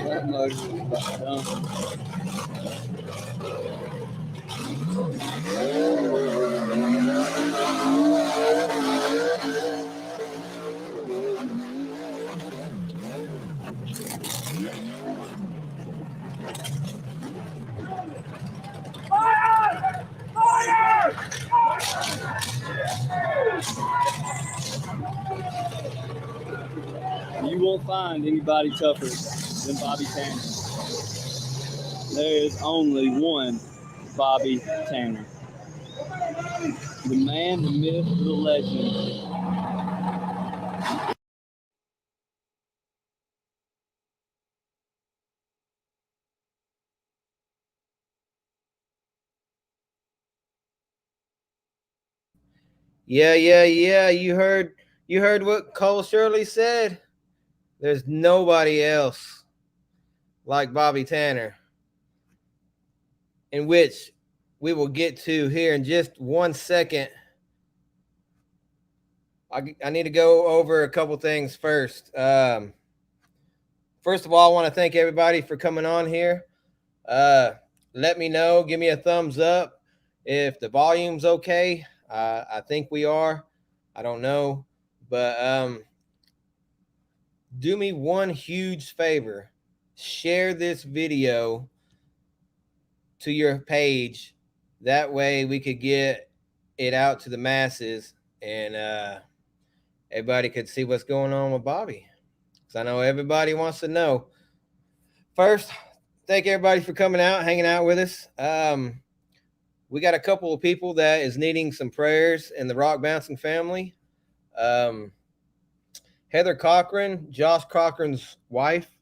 That motor is about done. You won't find anybody tougher than Bobby Tanner. There is only one Bobby Tanner. The man, the myth, the legend. Yeah. You heard what Cole Shirley said. There's nobody else like Bobby Tanner, in which we will get to here in just 1 second. I need to go over a couple things first. First of all, I want to thank everybody for coming on here. Let me know, give me a thumbs up if the volume's okay. I think we are. I don't know, but do me one huge favor. Share this video to your page. That way we could get it out to the masses and everybody could see what's going on with Bobby. Because I know everybody wants to know. First, thank everybody for coming out, hanging out with us. We got a couple of people that is needing some prayers in the Rock Bouncing family. Heather Cochran, Josh Cochran's wife,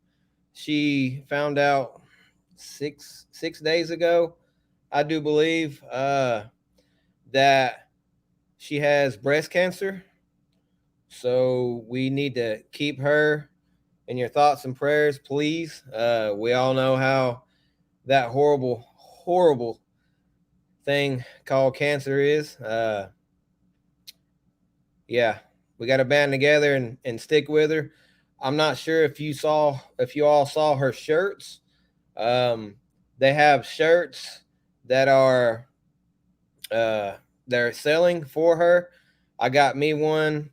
she found out six days ago, I do believe, that she has breast cancer. So we need to keep her in your thoughts and prayers, please. We all know how that horrible thing called cancer is. Yeah, we got to band together and stick with her. I'm not sure if you all saw her shirts. They have shirts that are they're selling for her. I got me one.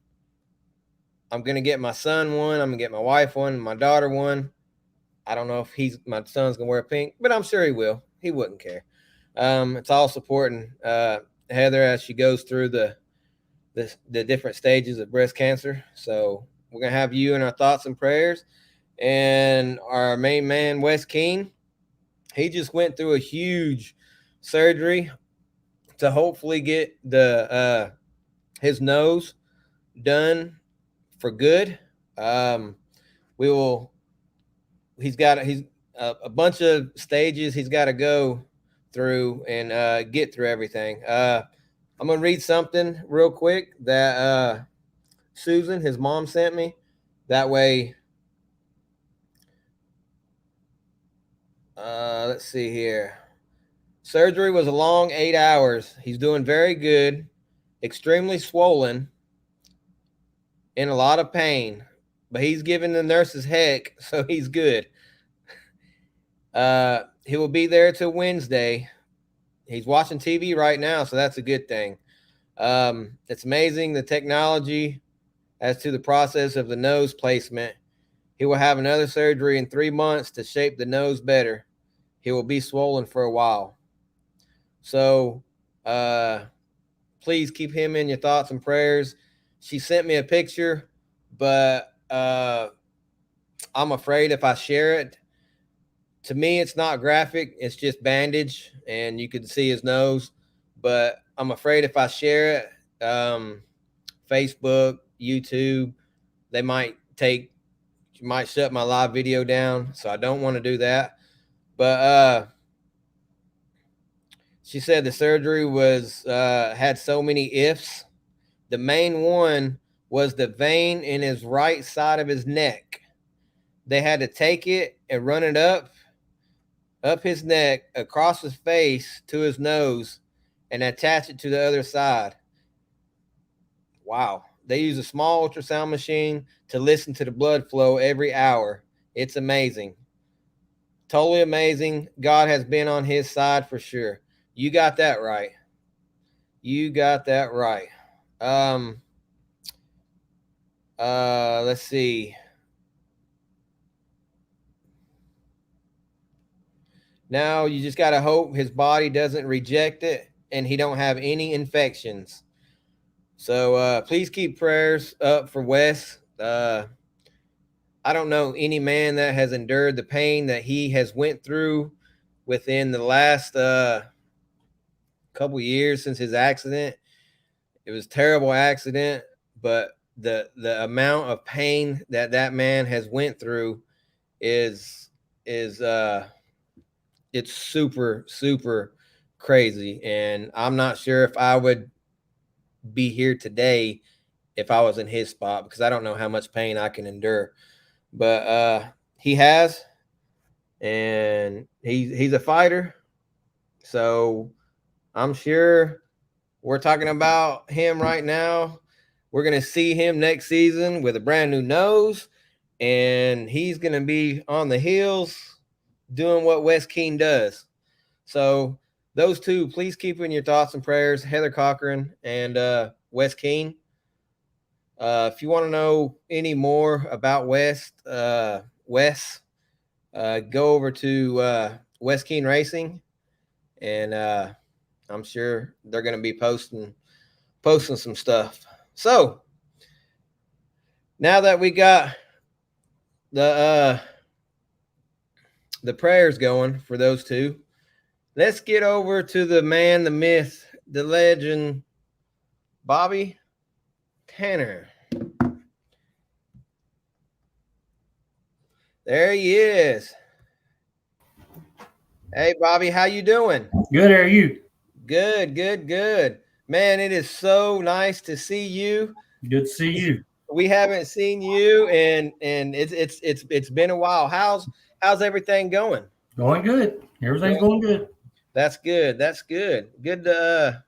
I'm gonna get my son one. I'm gonna get my wife one, my daughter one. I don't know if my son's gonna wear pink, but I'm sure he will. He wouldn't care. It's all supporting Heather as she goes through the different stages of breast cancer. So we're gonna have you in our thoughts and prayers. And our main man, Wes King, he just went through a huge surgery to hopefully get his nose done for good. He's got a bunch of stages he's got to go through and get through everything. I'm gonna read something real quick that Susan, his mom, sent me. That way, let's see here. Surgery was a long 8 hours. He's doing very good, extremely swollen, in a lot of pain, but he's giving the nurses heck, so he's good. He will be there till Wednesday. He's watching TV right now, so that's a good thing. It's amazing the technology as to the process of the nose placement. He will have another surgery in 3 months to shape the nose better. He will be swollen for a while. So please keep him in your thoughts and prayers. She sent me a picture, but I'm afraid if I share it, to me, it's not graphic. It's just bandage, and you can see his nose. But I'm afraid if I share it, Facebook, YouTube, they might shut my live video down. So I don't want to do that. But she said the surgery had so many ifs. The main one was the vein in his right side of his neck. They had to take it and run it up his neck, across his face to his nose, and attach it to the other side. Wow. They use a small ultrasound machine to listen to the blood flow every hour. It's amazing. Totally amazing. God has been on his side for sure. You got that right. You got that right. Let's see. Now you just got to hope his body doesn't reject it and he don't have any infections. So please keep prayers up for Wes. I don't know any man that has endured the pain that he has went through within the last couple years since his accident. It was a terrible accident, but the amount of pain that man has went through is it's super crazy. And I'm not sure if I would be here today if I was in his spot, because I don't know how much pain I can endure. But he has, and he's a fighter. So I'm sure we're talking about him right now. We're going to see him next season with a brand new nose, and he's going to be on the heels doing what Wes King does. So those two, please keep in your thoughts and prayers, Heather Cochran and Wes King. If you want to know any more about Wes, go over to Wes King Racing, and I'm sure they're going to be posting some stuff. So now that we got the prayers going for those two, let's get over to the man, the myth, the legend, Bobby Tanner. There he is. Hey, Bobby, how you doing? Good. How are you? Good, good, good. Man, it is so nice to see you. Good to see you. We haven't seen you, and it's been a while. How's everything going? Going good. Everything's going good. That's good. That's good. Good to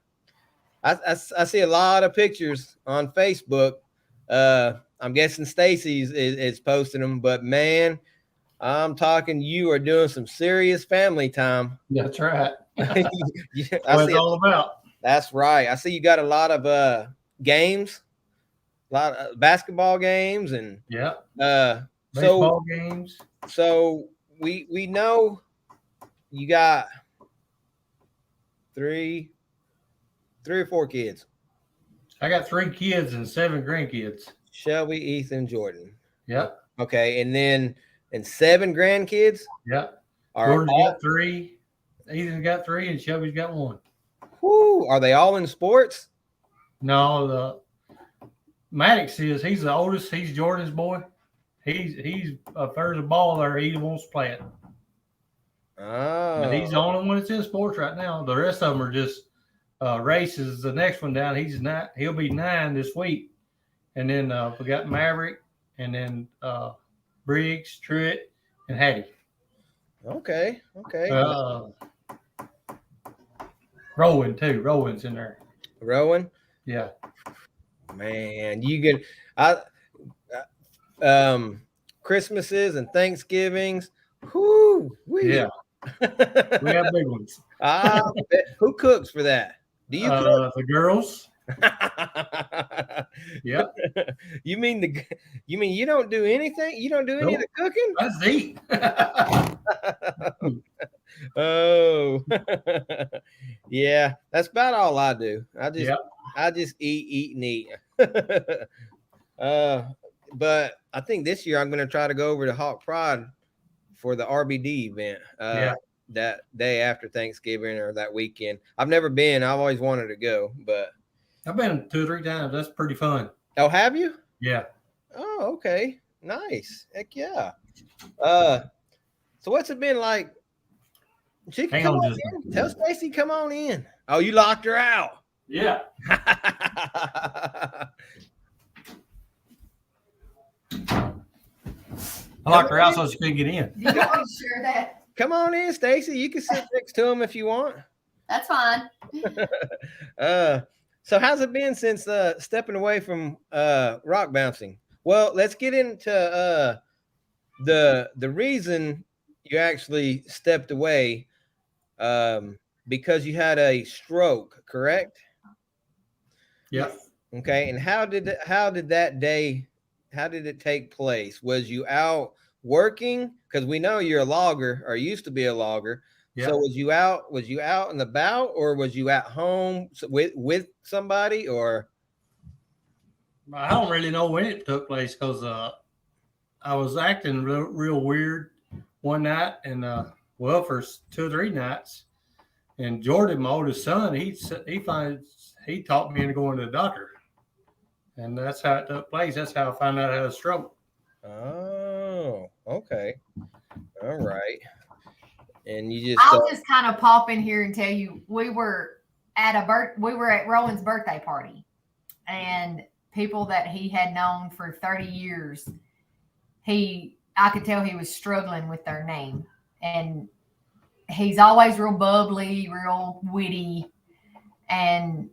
I see a lot of pictures on Facebook. I'm guessing Stacy's is posting them, but man, I'm talking you are doing some serious family time. That's right. Yeah, That's what it's all about. That's right. I see you got a lot of games, a lot of basketball games, and baseball games. So we know you got three or four kids. I got 3 kids and 7 grandkids. Shelby, Ethan, Jordan. Yep. Okay, and 7 grandkids. Yep. Jordan's got 3. Ethan's got 3, and Shelby's got 1. Whoo! Are they all in sports? No, the Maddox he's the oldest. He's Jordan's boy. He's if there's a ball there, he wants to play it. Oh. But he's the only one that's in sports right now. The rest of them are just races. The next one down, he'll be 9 this week. And then we got Maverick, and then Briggs, Truett, and Hattie. Okay. Rowan too. Rowan's in there. Rowan? Yeah. Man, you get Christmases and Thanksgivings. Whoo! Yeah. We have big ones. Who cooks for that? Do you cook? The girls. Yep. You mean you don't do anything? You don't do any of the cooking? That's eat. Oh. Yeah, that's about all I do. I just eat and eat. But I think this year I'm going to try to go over to Hawk Pride for the RBD event. That day after Thanksgiving or that weekend. I've never been. I've always wanted to go, but I've been 2 or 3 times. That's pretty fun. Oh, have you? Yeah. Oh, okay. Nice. Heck yeah. So what's it been like? She can come on in. Tell Stacy, come on in. Oh, you locked her out. Yeah. I locked her out so she couldn't get in. You always sure that. Come on in, Stacy. You can sit next to him if you want. That's fine. So how's it been since stepping away from rock bouncing? Well, let's get into the reason you actually stepped away, because you had a stroke, correct? Yep. Okay. And how did that day? How did it take place? Was you out working? Because we know you're a logger or used to be a logger. Yep. So was you out and about, or was you at home with somebody, or? I don't really know when it took place, because I was acting real weird one night, and for 2 or 3 nights. And Jordan, my oldest son, he talked me into going to the doctor, and that's how it took place. That's how I found out I had a stroke. Oh, okay, all right. And you just I'll just kind of pop in here and tell you, we were at Rowan's birthday party, and people that he had known for 30 years, I could tell he was struggling with their name. And he's always real bubbly, real witty, and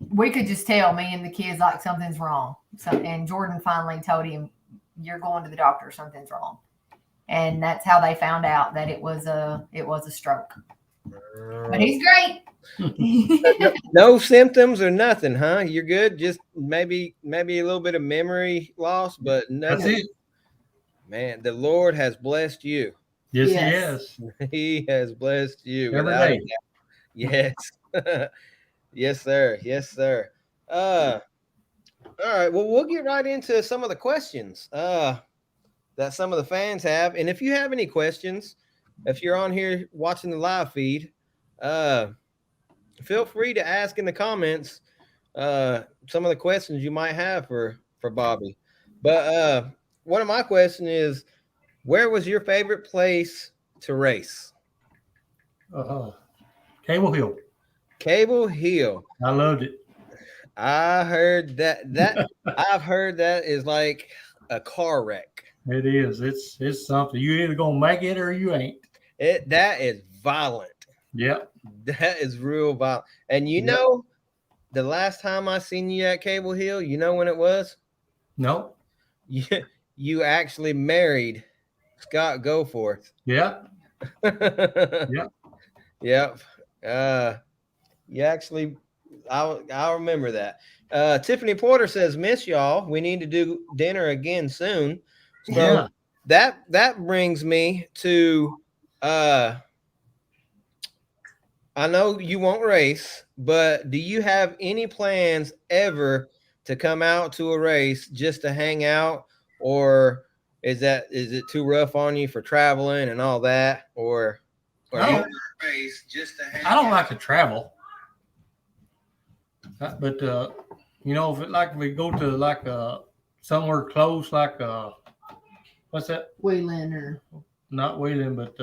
we could just tell, me and the kids, like something's wrong. And Jordan finally told him, "You're going to the doctor, something's wrong." And that's how they found out that it was a stroke. But he's great. No symptoms or nothing, huh? You're good. Just maybe a little bit of memory loss, but nothing. That's it. Man, the Lord has blessed you. Yes, he has. He has blessed you. Every day. Yes. Yes, sir. Yes, sir. All right. Well, we'll get right into some of the questions that some of the fans have. And if you have any questions, if you're on here watching the live feed, feel free to ask in the comments some of the questions you might have for Bobby. But one of my questions is, where was your favorite place to race? Cable Hill. Cable Hill. I loved it. I heard that I've heard that is like a car wreck. It is. It's something. You either gonna make it or you ain't. That is violent. Yep. That is real violent. And you Yep. know, the last time I seen you at Cable Hill, you know when it was? No. You actually married Scott Goforth. Yeah. Yep. Yep. You actually, I'll remember that. Tiffany Porter says, "Miss y'all. We need to do dinner again soon." So that brings me to I know you won't race, but do you have any plans ever to come out to a race just to hang out, or is it too rough on you for traveling and all that, or I don't, race just to hang I don't like to travel, but you know, if it, like we go to like somewhere close, like what's that? Wheeling or Not Wheeling, but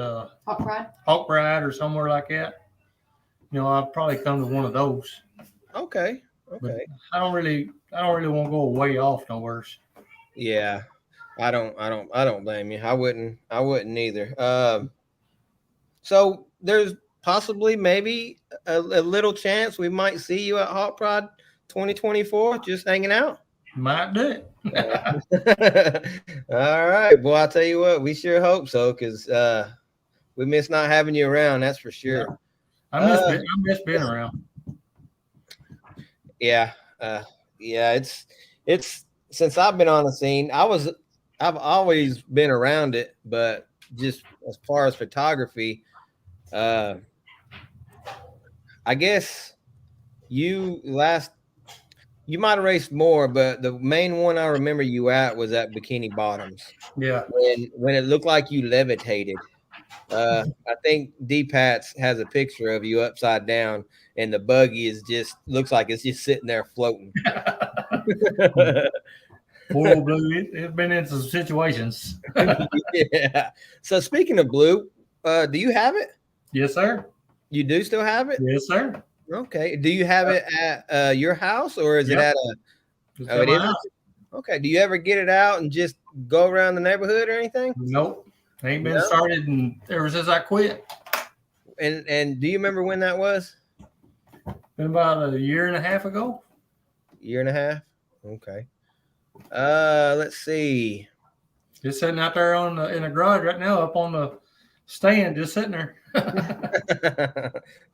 Hot Rod. Hawk Ride or somewhere like that. You know, I'll probably come to one of those. Okay. But I don't really want to go way off nowhere. Yeah. I don't blame you. I wouldn't either. So there's possibly maybe a little chance we might see you at Hot Prod 2024, just hanging out. Might do it. All right. Well, I'll tell you what, we sure hope so, because we miss not having you around, that's for sure. I miss being around. Yeah. It's since I've been on the scene, I've always been around it, but just as far as photography, I guess you might have raced more, but the main one I remember you at was at Bikini Bottoms. Yeah. When it looked like you levitated. I think D-Pats has a picture of you upside down, and the buggy looks like it's just sitting there floating. Poor old Blue, it's been in some situations. Yeah. So speaking of Blue, do you have it? Yes, sir. You do still have it? Yes, sir. Okay. Do you have it at your house, or is it at a? It's Oh, at it my is? house. Okay. Do you ever get it out and just go around the neighborhood or anything? Nope. Ain't been No? started ever since I quit. And do you remember when that was? Been about a year and a half ago. Year and a half. Okay. Let's see. Just sitting out there in the garage right now, up on the stand, just sitting there.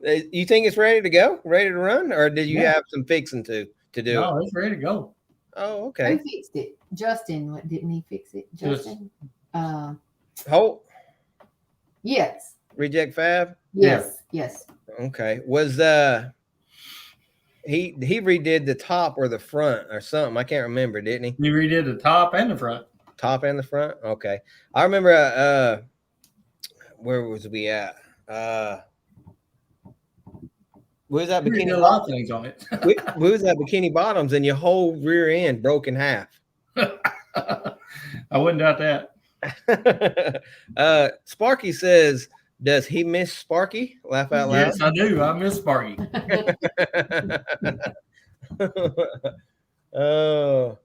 You think it's ready to go, ready to run, or did you Yeah. have some fixing to do it? No, it's ready to go. Oh, okay. Who fixed it? Justin, didn't he fix it? Justin? Holt, Yes. Reject Fab. Yes. Yes. Okay. Was he redid the top or the front or something? I can't remember, didn't he? He redid the top and the front. Top and the front. Okay. I remember. Where was we at? We was at He redid Bikini a lot of things on it. we was at Bikini Bottoms, and your whole rear end broke in half. I wouldn't doubt that. Sparky says, "Does he miss Sparky?" Laugh out loud. Yes, I do. I miss Sparky. Oh,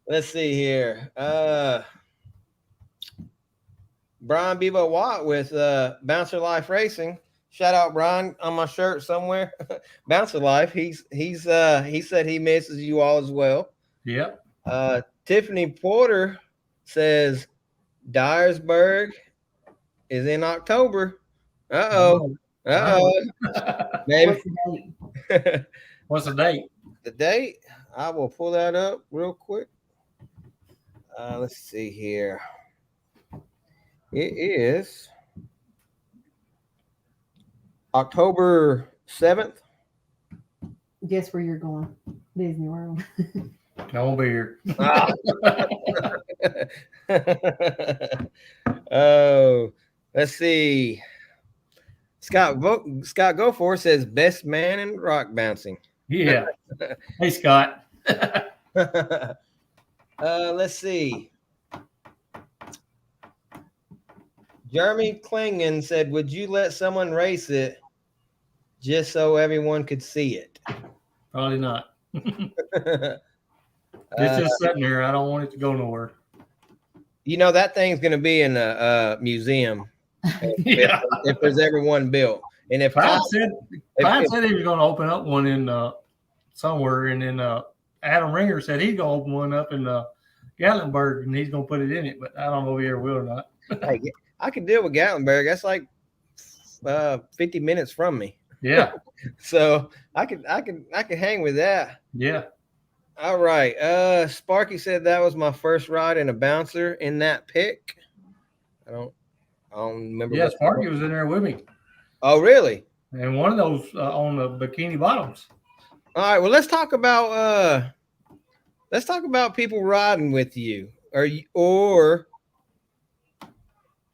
let's see here. Brian Bevo Watt with Bouncer Life Racing. Shout out Brian on my shirt somewhere. Bouncer Life. He said he misses you all as well. Yep. Tiffany Porter says Dyersburg is in October. Uh-oh. Maybe. What's the date? What's the date? The date, I will pull that up real quick. Let's see here. It is October 7th. Guess where you're going? Disney World. I won't be here. Oh, let's see. Scott Goforth says best man in rock bouncing. Yeah. Hey, Scott. Let's see. Jeremy Klingon said, "Would you let someone race it just so everyone could see it. Probably not. Uh, It's just sitting there. I don't want it to go nowhere. you know, that thing's going to be in a museum Yeah. if there's ever one built. And if Clyde Todd- said he was going to open up one in somewhere, and then Adam Ringer said he's going to open one up in Gatlinburg, and he's going to put it in it. But I don't know if he ever will or not. hey, I could deal with Gatlinburg. That's like 50 minutes from me. Yeah. So I could hang with that. Yeah. All right. Sparky said that was my first ride in a bouncer in that pick. I don't remember. Yeah, Sparky was in there with me. Oh, really? And one of those on the Bikini Bottoms. All right. Well, let's talk about people riding with you, or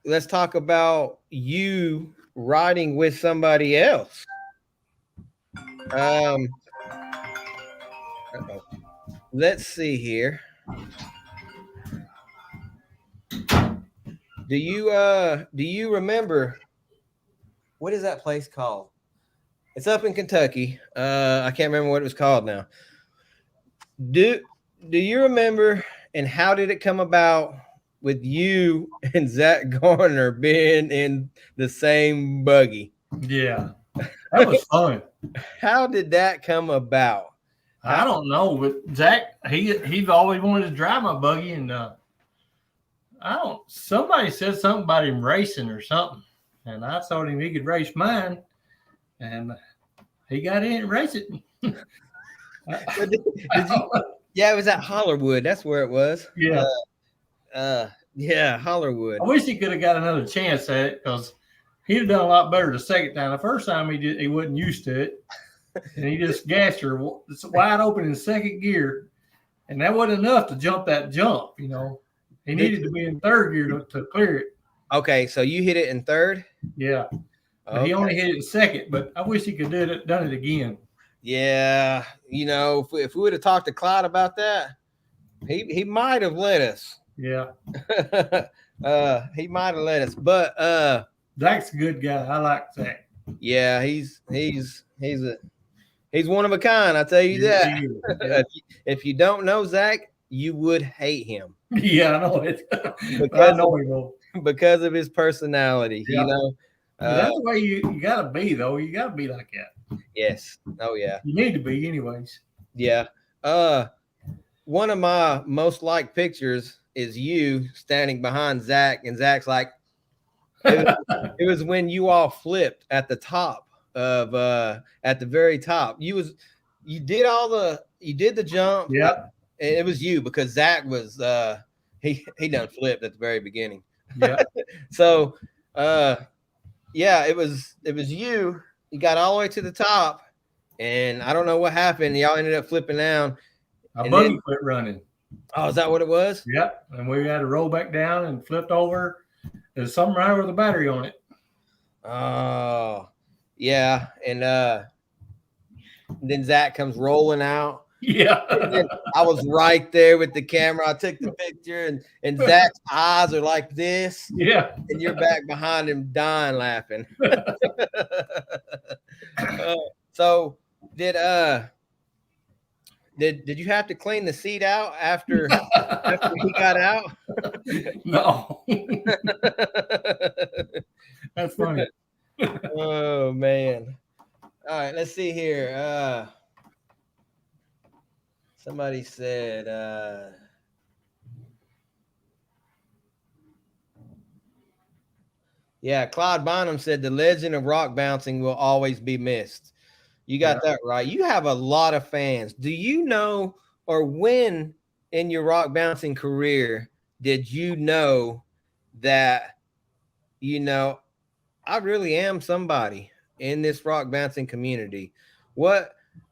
let's talk about you riding with somebody else. Let's see here. Do you remember what is that place called? It's up in Kentucky. I can't remember what it was called now. Do you remember, and how did it come about with you and Zach Garner being in the same buggy? Yeah. That was fun. How did that come about? I don't know, but Zach, he's always wanted to drive my buggy, and somebody said something about him racing or something, and I told him he could race mine, and he got in and raced it. Yeah, it was at Hollerwood. That's where it was. Yeah. Yeah, Hollerwood. I wish he could have got another chance at it, because he'd have done a lot better the second time. The first time he wasn't used to it, and he just gassed her. It's wide open in second gear, and that wasn't enough to jump that jump. You know, he needed to be in third gear to clear it. Okay, so you hit it in third. Yeah, but he only hit it in second. But I wish he could done it again. Yeah, you know, if we would have talked to Clyde about that, he might have let us. Yeah, he might have let us, but Zach's a good guy. I like Zach. yeah, he's one of a kind. I tell you that. Yeah. If you don't know Zach, you would hate him. Yeah, I know it. Because I know he will. Because of his personality, Yeah. You know. That's the way you gotta be, though. You gotta be like that. Yes. Oh yeah. You need to be, anyways. Yeah. One of my most liked pictures is you standing behind Zach, and Zach's like, it was when you all flipped at the top of at the very top. You did the jump. Yeah. It was you, because Zach was he done flipped at the very beginning. Yeah. So yeah, it was you. You got all the way to the top, and I don't know what happened. Y'all ended up flipping down. A buggy quit running. Oh, is that what it was? Yep. And we had to roll back down and flipped over. There's something wrong with the battery on it. Oh, yeah. And then Zach comes rolling out. Yeah. I was right there with the camera. I took the picture, and Zach's eyes are like this, Yeah. and you're back behind him dying laughing. So did you have to clean the seat out after he got out? No. That's funny. Oh man. All right, let's see here. Somebody said yeah, Clyde Bonham said the legend of rock bouncing will always be missed. You got that right. You have a lot of fans. Do you know, or when in your rock bouncing career did you know that, you know, I really am somebody in this rock bouncing community? Was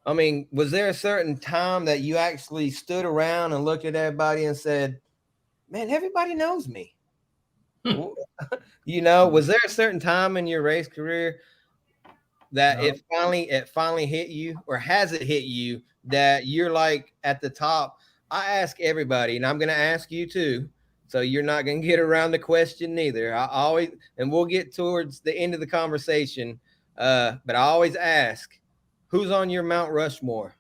there a certain time that you actually stood around and looked at everybody and said, man, everybody knows me? You know, was there a certain time in your race career that it finally hit you, or has it hit you that you're like at the top? I ask everybody, and I'm going to ask you too, so you're not going to get around the question neither. I always, and we'll get towards the end of the conversation. But I always ask, who's on your Mount Rushmore?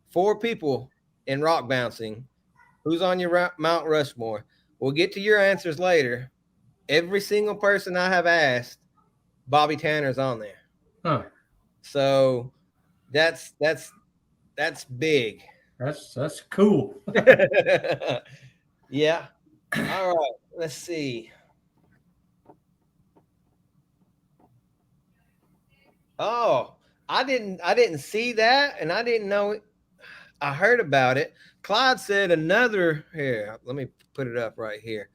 4 people in rock bouncing. Who's on your Mount Rushmore? We'll get to your answers later. Every single person I have asked, Bobby Tanner's on there. Huh. So that's big. That's cool. Yeah. All right. Let's see. Oh, I didn't see that, and I didn't know it. I heard about it. Clyde said another here. Let me put it up right here.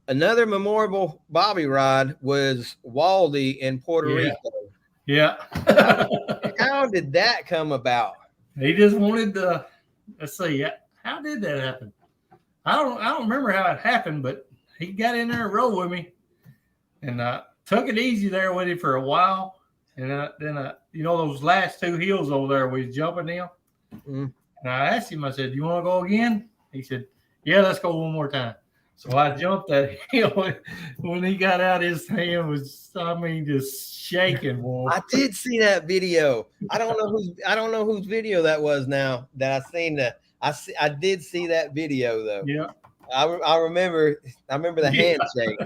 Another memorable Bobby ride was Waldy in Puerto Yeah. Rico. Yeah. How did that come about? He just wanted to. Let's see. How did that happen? I don't remember how it happened, but he got in there and rode with me, and I took it easy there with him for a while. And then you know, those last 2 hills over there we was jumping them. Mm. And I asked him, I said, "You want to go again?" He said, "Yeah, let's go one more time." So I jumped that hill. When he got out, his hand was, I mean, just shaking, boy. I did see that video. I don't know whose video that was now that I seen that. I did see that video though. Yeah. I remember the handshake.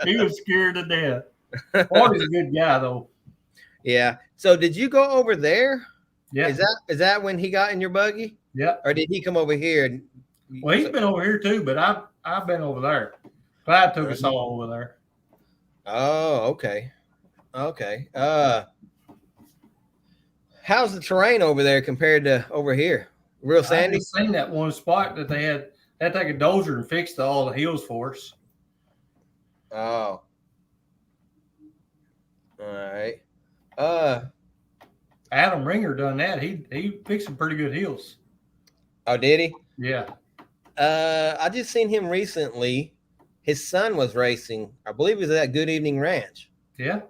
He was scared to death. Waldy's a good guy though. Yeah. So did you go over there? Yeah. Is that when he got in your buggy? Yeah. Or did he come over here? Well, he's been over here too, but I've been over there. Clyde took us all over there. Oh, okay. Okay. How's the terrain over there compared to over here? Real sandy? I just seen that one spot that they had to take a dozer and fix all the hills for us. Oh. All right. Adam Ringer done that. He fixed some pretty good hills. Oh, did he? Yeah. I just seen him recently. His son was racing. I believe he was at Good Evening Ranch. Yeah.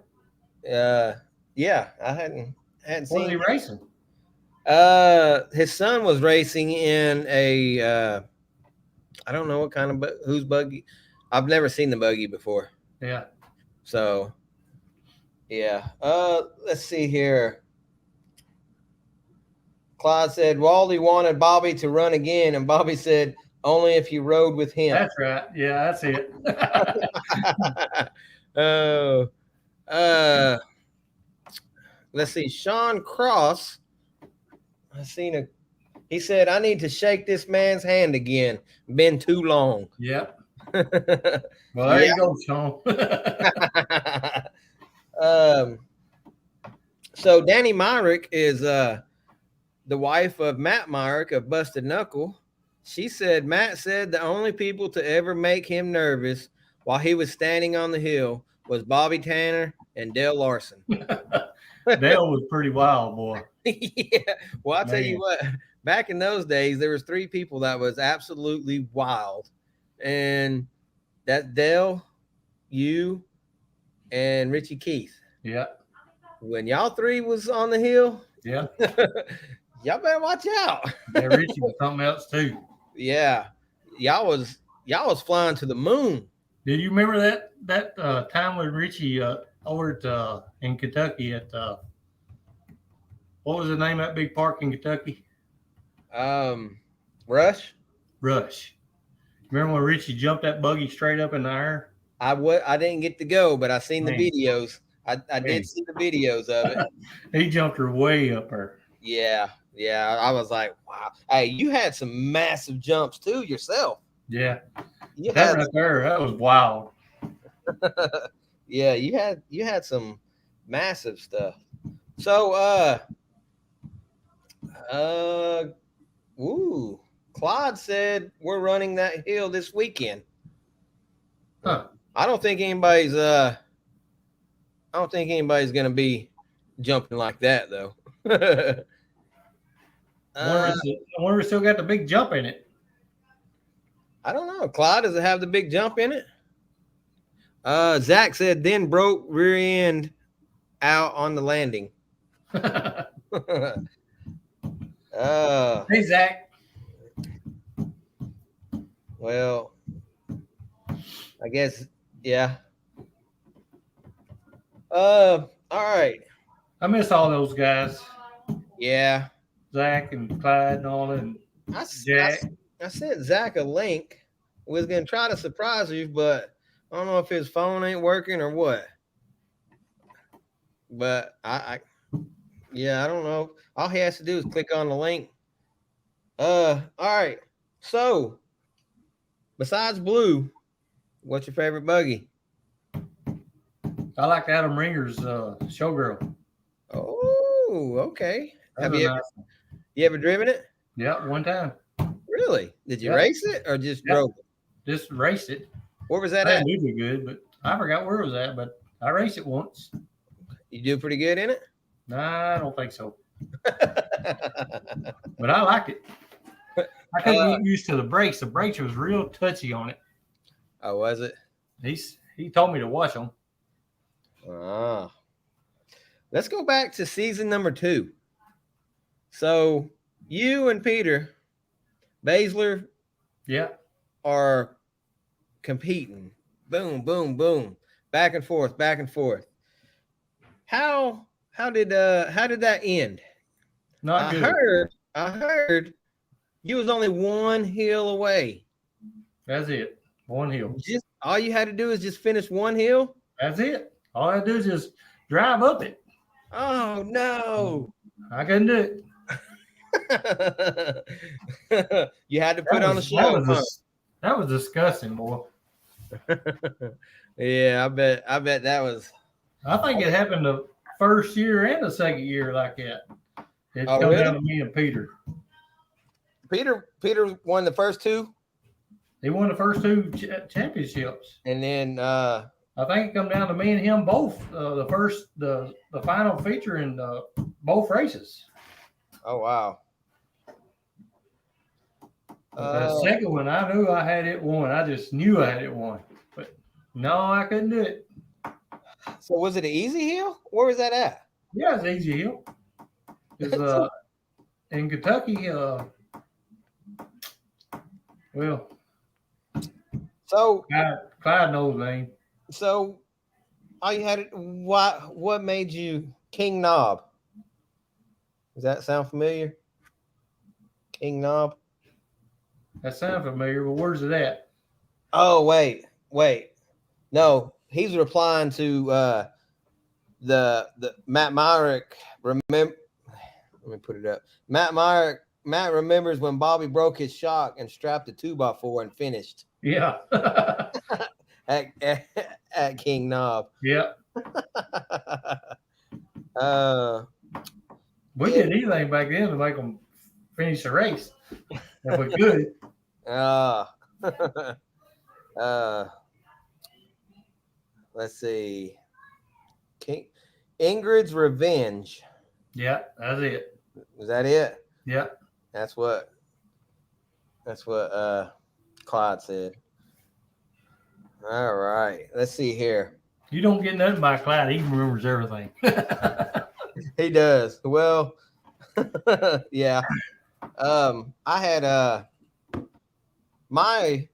Yeah, I hadn't What seen was he racing? his son was racing in a I don't know what kind of whose buggy. I've never seen the buggy before. Yeah. So yeah. Let's see here. Clyde said Waldy wanted Bobby to run again, and Bobby said only if you rode with him. That's right. Yeah, that's it. Oh, let's see. Sean Cross. He said, I need to shake this man's hand again. Been too long. Yep. Well, there you go, Sean. So Danny Myrick is the wife of Matt Myrick of Busted Knuckle. She said Matt said the only people to ever make him nervous while he was standing on the hill was Bobby Tanner and Dale Larson. Dale was pretty wild, boy. Yeah. Well, I'll tell you what, back in those days, there was 3 people that was absolutely wild. And that's Dale, you, and Richie Keith. Yeah. When y'all 3 was on the hill, Yeah. y'all better watch out. Yeah, Richie was something else too. Yeah. Y'all was flying to the moon. Did you remember that time when Richie over at in Kentucky at what was the name of that big park in Kentucky? Rush. Remember when Richie jumped that buggy straight up in the air? I didn't get to go, but I seen the videos. I did see the videos of it. He jumped her way up there. Yeah. I was like, wow. Hey, you had some massive jumps too yourself. Yeah. You That had right there, that was wild. yeah, you had some massive stuff. So Claude said we're running that hill this weekend. Huh. I don't think anybody's gonna be jumping like that though. I wonder if it still got the big jump in it. I don't know. Clyde, does it have the big jump in it? Zach said then broke rear end out on the landing. Hey, Zach. Well, I guess, yeah. All right. I miss all those guys, Yeah. Zach and Clyde and all that. And Jack. I sent Zach a link. We was gonna try to surprise you, but I don't know if his phone ain't working or what. But I don't know. All he has to do is click on the link. All right. So, besides Blue, what's your favorite buggy? I like Adam Ringer's Showgirl. Oh, okay. That's Have a you nice ever, one. you ever driven it? Yeah, one time. Really? Did you Yeah. race it or just Yeah. drove it? Just raced it. Where was that I at? didn't do good, but I forgot where it was at. But I raced it once. You do pretty good in it? Nah, I don't think so. But I liked it. I couldn't get used to the brakes. The brakes was real touchy on it. Oh, was it? He told me to watch them. Ah. Let's go back to season number 2. So you and Peter Baszler Yeah. are competing. Boom, boom, boom. Back and forth, back and forth. How did that end? Not good. I heard you was only one hill away. That's it. One hill. Just all you had to do is just finish one hill. That's it. All I do is just drive up it. Oh no. I couldn't do it. You had to put on the show. That was disgusting, boy. Yeah, I bet that was. I think it happened the first year and the second year like that. It Oh, come really? down to me and Peter. Peter won the first 2, He won the first 2 championships. and then I think it come down to me and him both. The final feature in both races. oh wow. The second one, I knew I had it won. I just knew I had it won, but no, I couldn't do it. So was it an easy hill? Where was that at? Yeah, it's easy hill. It's in Kentucky. Well, So Clyde knows the name. so all you had. What made you King Knob? Does that sound familiar? King Knob. That sounds familiar, but where's it at? Oh wait. No, he's replying to the Matt Myrick. Remember? Let me put it up. Matt remembers when Bobby broke his shock and strapped a 2x4 and finished Yeah. at King Knob. Yeah. We Yeah. did anything back then to make them finish the race. If we could. Let's see. Ingrid's Revenge. Yeah, that's it. Is that it? Yeah. That's what Clyde said. All right. Let's see here. You don't get nothing by Clyde. He remembers everything. He does. Well, yeah. I had my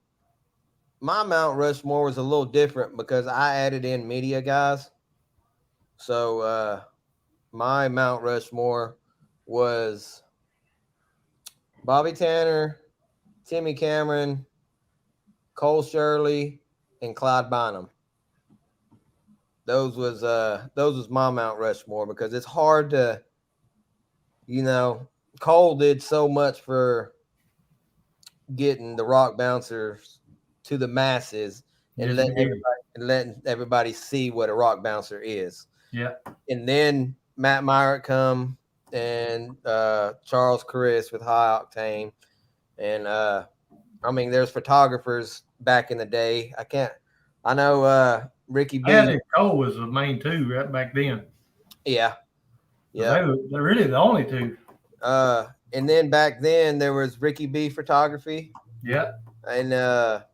Mount Rushmore was a little different because I added in media guys. So my Mount Rushmore was Bobby Tanner, Timmy Cameron, Cole Shirley, and Clyde Bynum. Those was my Mount Rushmore because it's hard to, Cole did so much for getting the rock bouncers to the masses and letting everybody see what a rock bouncer is. Yeah. And then Matt Myrick come and Charles Chris with High Octane. And there's photographers back in the day. I know Ricky B. I think Cole was the main 2 right back then. Yeah. They're really the only 2. And then back then there was Ricky B Photography. Yeah. And the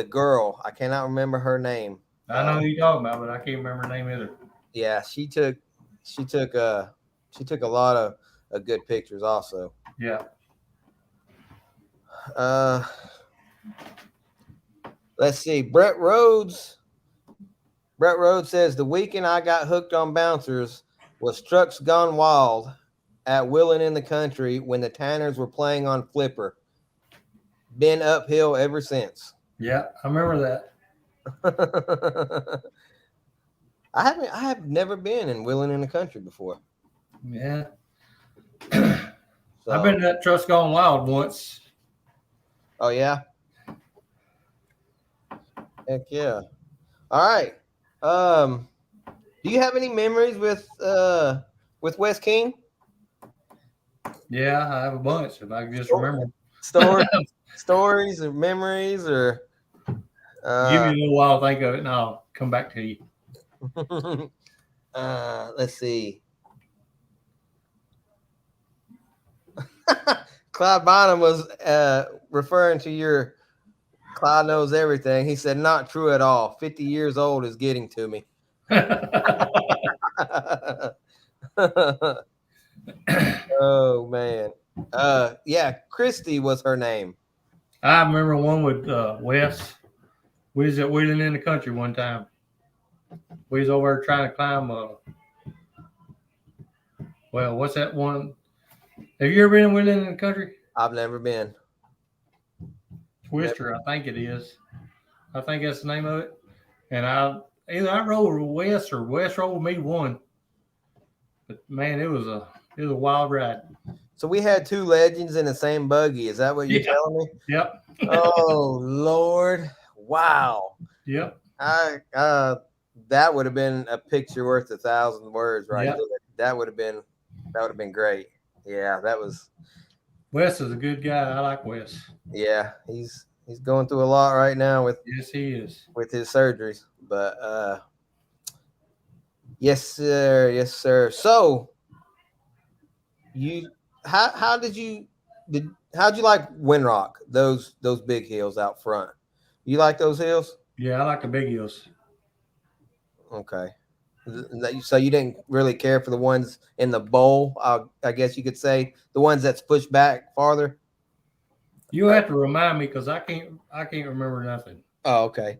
girl, I cannot remember her name. I know who you're talking about, but I can't remember her name either. Yeah, she took a lot of good pictures also. Yeah. Let's see. Brett Rhodes Brett Rhodes says the weekend I got hooked on bouncers was Trucks Gone Wild at Willin in the Country when the Tanners were playing on Flipper. Been uphill ever since. Yeah, I remember that. I have never been in Willin in the Country before. Yeah. So, I've been to that Trucks Gone Wild once. oh yeah. Heck yeah. All right. Do you have any memories with Wes King? Yeah, I have a bunch if I can just Oh. remember. Stories or memories or Give me a little while to think of it and I'll come back to you. Let's see. Clyde Bonham was referring to your Clyde knows everything. He said, not true at all. 50 years old is getting to me. Oh, man. Yeah, Christy was her name. I remember one with Wes. We was at Wheeling in the Country one time. We was over there trying to climb well, what's that one? Have you ever been in Wheeling in the Country? I've never been. Twister, I think it is. I think that's the name of it. And either I rode with Wes or Wes rode with me one. But man, it was a wild ride. So we had two legends in the same buggy. Is that what you're telling me? Yep. Oh, Lord. Wow. Yep. That would have been a picture worth 1,000 words right Yep. there. That would have been great. Yeah, that was. Wes is a good guy. I like Wes. Yeah, he's going through a lot right now with Yes, he is. his surgeries. But yes, sir. So how'd you like Windrock? Those big hills out front. You like those hills? Yeah, I like the big hills. Okay. So you didn't really care for the ones in the bowl, I guess you could say, the ones that's pushed back farther. You have to remind me because I can't remember nothing. Oh, okay.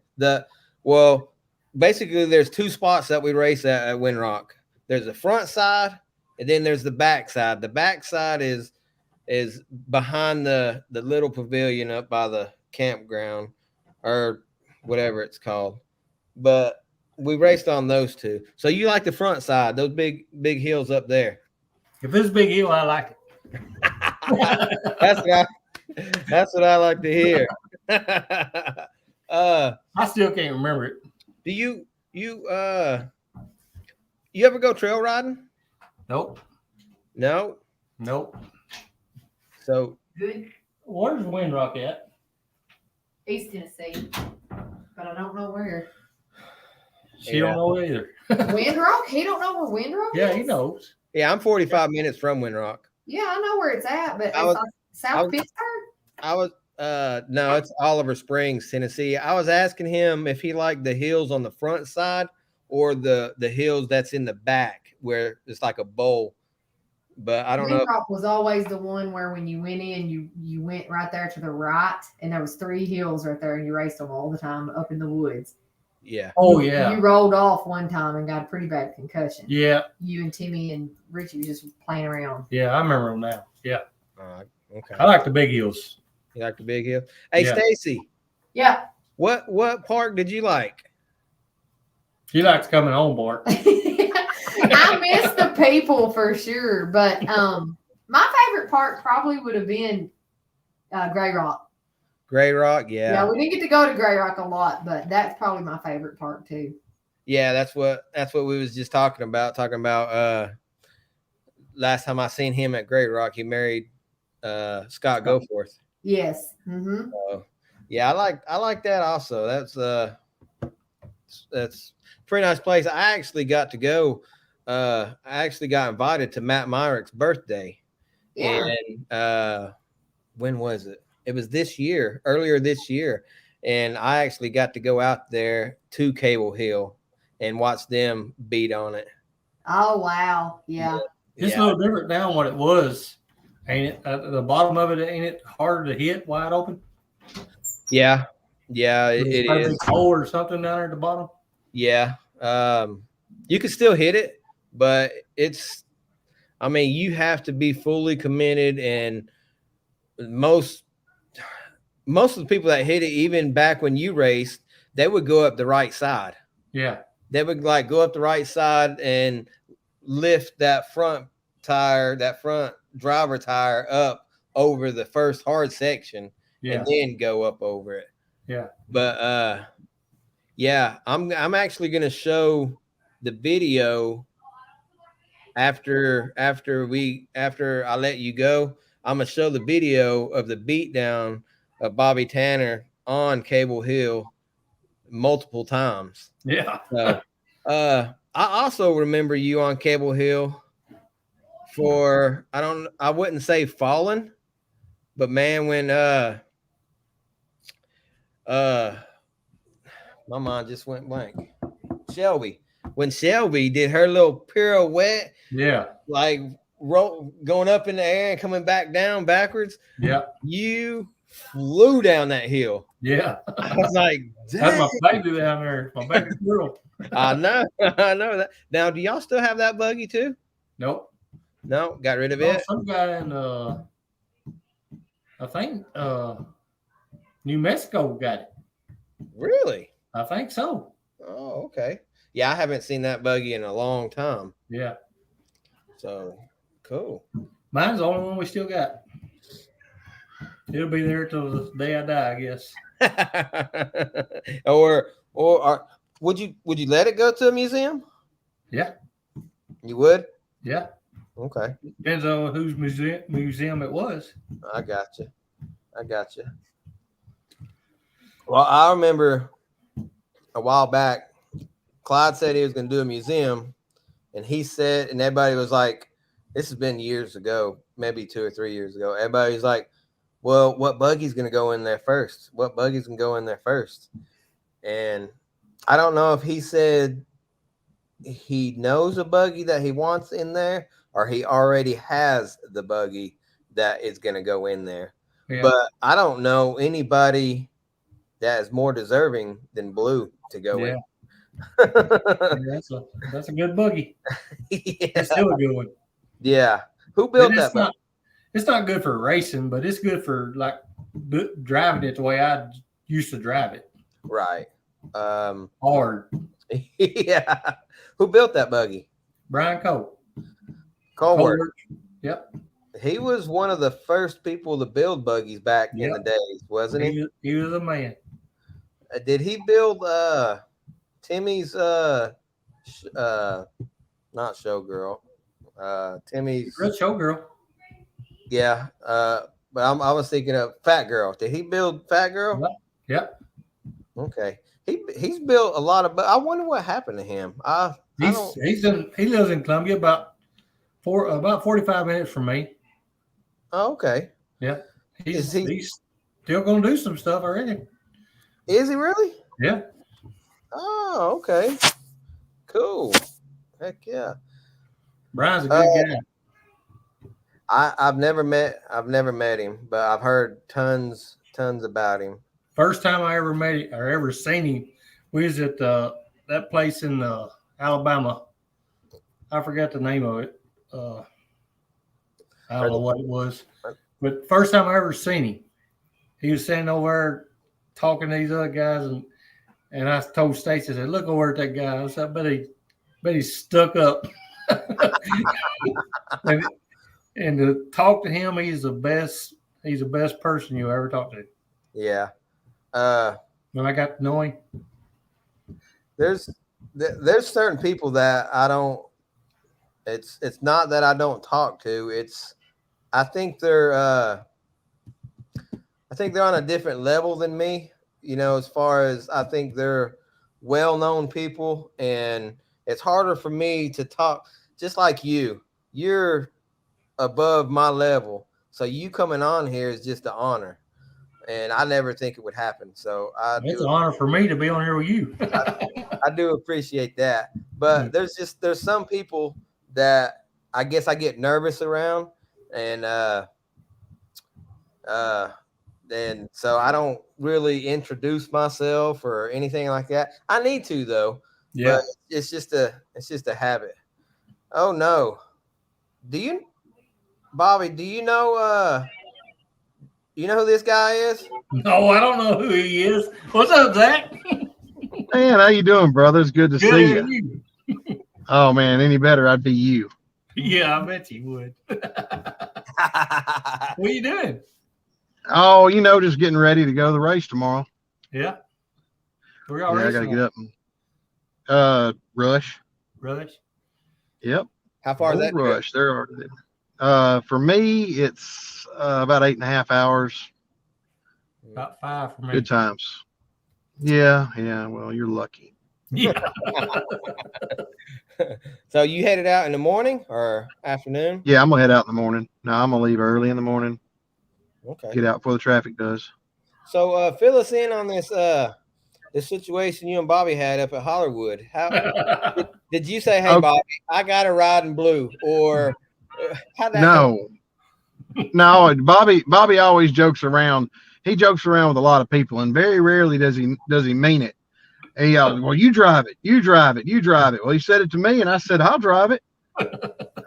Basically, there's two spots that we race at Windrock. There's the front side, and then there's the back side. The back side is behind the little pavilion up by the campground or whatever it's called. But we raced on those two. So you like the front side, those big hills up there. If it's a big hill, I like it. That's what I like to hear. I still can't remember it. Do you ever go trail riding? Nope. No. Nope. So Good. Where's Windrock at? East Tennessee, but I don't know where. She don't know either. Windrock? He don't know where Windrock is? Yeah, he knows. yeah, I'm 45 minutes from Windrock. Yeah, I know where it's at, but I it's was- like South Pittsburgh? I was no, it's Oliver Springs, Tennessee. I was asking him if he liked the hills on the front side or the hills that's in the back where it's like a bowl. But I don't know. Windrock was always the one where when you went in, you went right there to the right, and there was 3 hills right there, and you raced them all the time up in the woods. Yeah. Oh You yeah. rolled off one time and got a pretty bad concussion. Yeah. You and Timmy and Richie were just playing around. Yeah, I remember him now. Yeah. Okay. I like the big hills. You like the big hill? Hey, Yeah. Stacy, Yeah. what park did you like? She likes coming home, Bart. I miss the people for sure, but my favorite part probably would have been Grey Rock. Grey Rock, Yeah, we didn't get to go to Grey Rock a lot, but that's probably my favorite part too. Yeah, that's what we was just talking about. Last time I seen him at Grey Rock, he married Scott Goforth. Yes. Mm-hmm. So, yeah, I like that also. That's a pretty nice place. I actually got to go. I actually got invited to Matt Myrick's birthday. Yeah. And when was it? It was earlier this year. And I actually got to go out there to Cable Hill and watch them beat on it. Oh wow. Yeah. It's no different now than what it was. Ain't it? At the bottom of it, ain't it harder to hit wide open? Yeah. Yeah, it Like is. a hole or something down there at the bottom. Yeah. You can still hit it, but I mean, you have to be fully committed, and most of the people that hit it, even back when you raced, they would go up the right side. Yeah. They would like go up the right side and lift that front driver tire up over the first hard section, Yeah. and then go up over it. Yeah. But yeah, I'm actually gonna show the video after I let you go. I'm gonna show the video of the beatdown of Bobby Tanner on Cable Hill multiple times. Yeah. So, I also remember you on Cable Hill for I wouldn't say falling, but man, when my mind just went blank. When Shelby did her little pirouette, Yeah. like going up in the air and coming back down backwards, Yeah. you flew down that hill. Yeah. I was like, That's dang. my baby down there. My baby girl. I know that. Now, do y'all still have that buggy too? Nope. No, got rid of Oh, it. some guy in I think New Mexico got it. Really? I think so. Oh, okay. Yeah, I haven't seen that buggy in a long time. Yeah. So cool. Mine's the only one we still got. It'll be there till the day I die, I guess. or would you let it go to a museum? Yeah. You would? Yeah. Okay. Depends on whose museum it was. I got you. Well, I remember a while back, Clyde said he was going to do a museum, and he said, and everybody was like, this has been years ago, maybe 2 or 3 years ago. Everybody was like, well, what buggy's going to go in there first? And I don't know if he said he knows a buggy that he wants in there, or he already has the buggy that is going to go in there. Yeah. But I don't know anybody that is more deserving than Blue to go in. Yeah, that's a good buggy. Yeah. It's still a good one. Yeah. Who built And that buggy? It's not good for racing, but it's good for like driving it the way I used to drive it. Right. Hard. Yeah. Who built that buggy? Brian Cole. Colbert. Yep. He was one of the first people to build buggies back in the days, wasn't he? He was a man. Did he build Timmy's not Showgirl. Timmy's Real showgirl. Yeah. But I was thinking of Fat Girl. Did he build Fat Girl? Yep. Okay. He's built a lot of, but I wonder what happened to him. He lives in Columbia, about 45 minutes from me. Oh, okay. Yeah. He's still going to do some stuff already. Is he really? Yeah. Oh, okay. Cool. Heck yeah. Brian's a good guy. I've never met him, but I've heard tons about him. First time I ever met him or ever seen him, we was at that place in Alabama. I forgot the name of it. I don't know what it was. But first time I ever seen him, he was standing over there talking to these other guys, and I told Stacey, I said, "Look over at that guy." I said, I bet he's stuck up. and to talk to him, he's the best person you ever talk to. Yeah. When I got to know him. There's certain people that I don't. It's not that I don't talk to. I think they're on a different level than me. You know, as far as I think they're well-known people, and it's harder for me to talk. Just like you, you're above my level, so you coming on here is just an honor. And I never think it would happen. So it's an honor for me to be on here with you. I do appreciate that. But there's some people that I guess I get nervous around, and so I don't really introduce myself or anything like that. I need to though. Yeah. But it's just a habit. Oh no. Bobby, do you know who this guy is? No, I don't know who he is. What's up, Zach? Man, how you doing, brother? It's good to Good, see and you. you? Oh man, any better, I'd be you. Yeah, I bet you would. What are you doing? Oh, just getting ready to go to the race tomorrow. Yeah. We're Yeah, all I gotta get up and rush. Rush. Yep. How far is Old that trip? rush. For me, it's about 8.5 hours. About 5 for me. Good times. Yeah. Well, you're lucky. Yeah. So you headed out in the morning or afternoon? Yeah, I'm gonna head out in the morning. No, I'm gonna leave early in the morning. Okay. Get out before the traffic does. So fill us in on this situation you and Bobby had up at Hollywood. How did you say, "Hey, Okay. Bobby, I got a ride in blue," or how that? No. No, Bobby always jokes around. He jokes around with a lot of people, and very rarely does he mean it. He yells, "Well, you drive it, you drive it, you drive it." Well, he said it to me, and I said, "I'll drive it.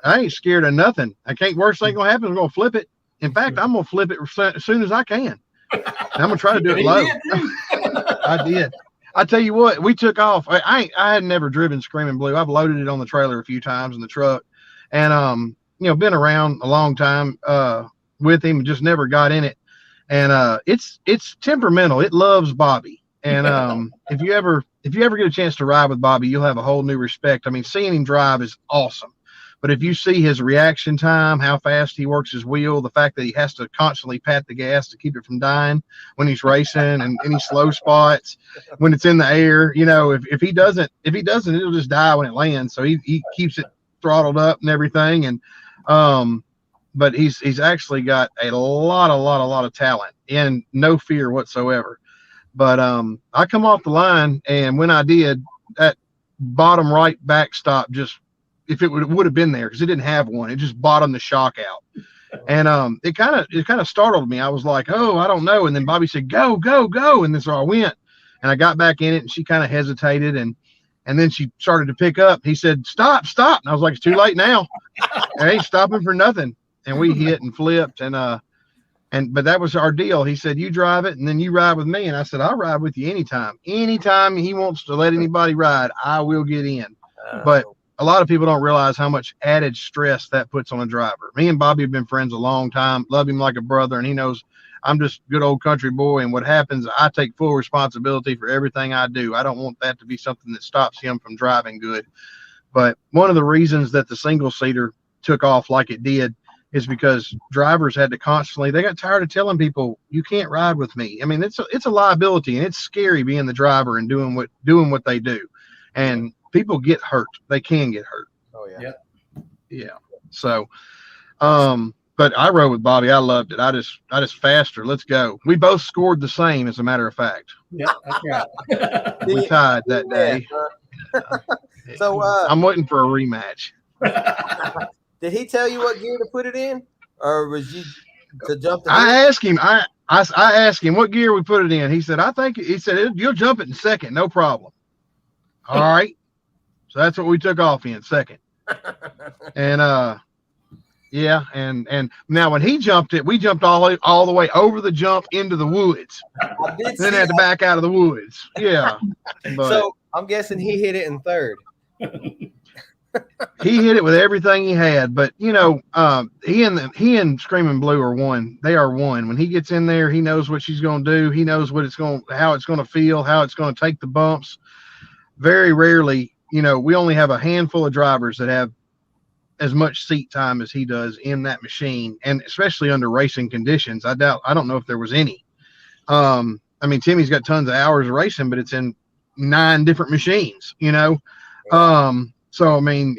I ain't scared of nothing. Worst thing gonna happen is I'm gonna flip it. In fact, I'm gonna flip it as soon as I can. And I'm gonna try to do it low." I did. I tell you what, we took off. I had never driven Screaming Blue. I've loaded it on the trailer a few times in the truck, and been around a long time with him, just never got in it. And it's temperamental. It loves Bobby. And if you ever get a chance to ride with Bobby, you'll have a whole new respect. I mean, seeing him drive is awesome. But if you see his reaction time, how fast he works his wheel, the fact that he has to constantly pat the gas to keep it from dying when he's racing, and any slow spots when it's in the air, if he doesn't, it'll just die when it lands. So he keeps it throttled up and everything. And but he's actually got a lot of talent and no fear whatsoever. But I come off the line, and when I did, that bottom right backstop just, if it would have been there, because it didn't have one, it just bottomed the shock out. And it kind of startled me. I was like, oh, I don't know. And then Bobby said, go, go, go. And then so I went, and I got back in it, and she kind of hesitated, and then she started to pick up. He said, stop. And I was like, it's too late now. I ain't stopping for nothing. And we hit and flipped, but that was our deal. He said, you drive it, and then you ride with me. And I said, I'll ride with you anytime. Anytime he wants to let anybody ride, I will get in. But a lot of people don't realize how much added stress that puts on a driver. Me and Bobby have been friends a long time, love him like a brother, and he knows I'm just a good old country boy. And what happens, I take full responsibility for everything I do. I don't want that to be something that stops him from driving good. But one of the reasons that the single seater took off like it did is because drivers had to they got tired of telling people, you can't ride with me. I mean, it's a liability, and it's scary being the driver and doing what they do. And people get hurt. They can get hurt. Oh yeah. Yep. Yeah. So, but I rode with Bobby. I loved it. I just faster. Let's go. We both scored the same, as a matter of fact. Yeah, that's right. We tied that day. So I'm waiting for a rematch. did he tell you what gear to put it in, or was you to jump the I asked him. I asked him what gear we put it in. He said, you'll jump it in second, no problem. All right. So that's what we took off in, second. And yeah, and now when he jumped it, we jumped all the way over the jump into the woods. Then had to back out of the woods. Yeah. But so I'm guessing he hit it in third. he hit it with everything he had. But he and Screaming Blue are one. They are one. When he gets in there, he knows what she's gonna do. He knows how it's gonna feel, how it's gonna take the bumps. Very rarely, we only have a handful of drivers that have as much seat time as he does in that machine, and especially under racing conditions. I don't know if there was any. I mean, Timmy's got tons of hours of racing, but it's in 9 different machines, so I mean,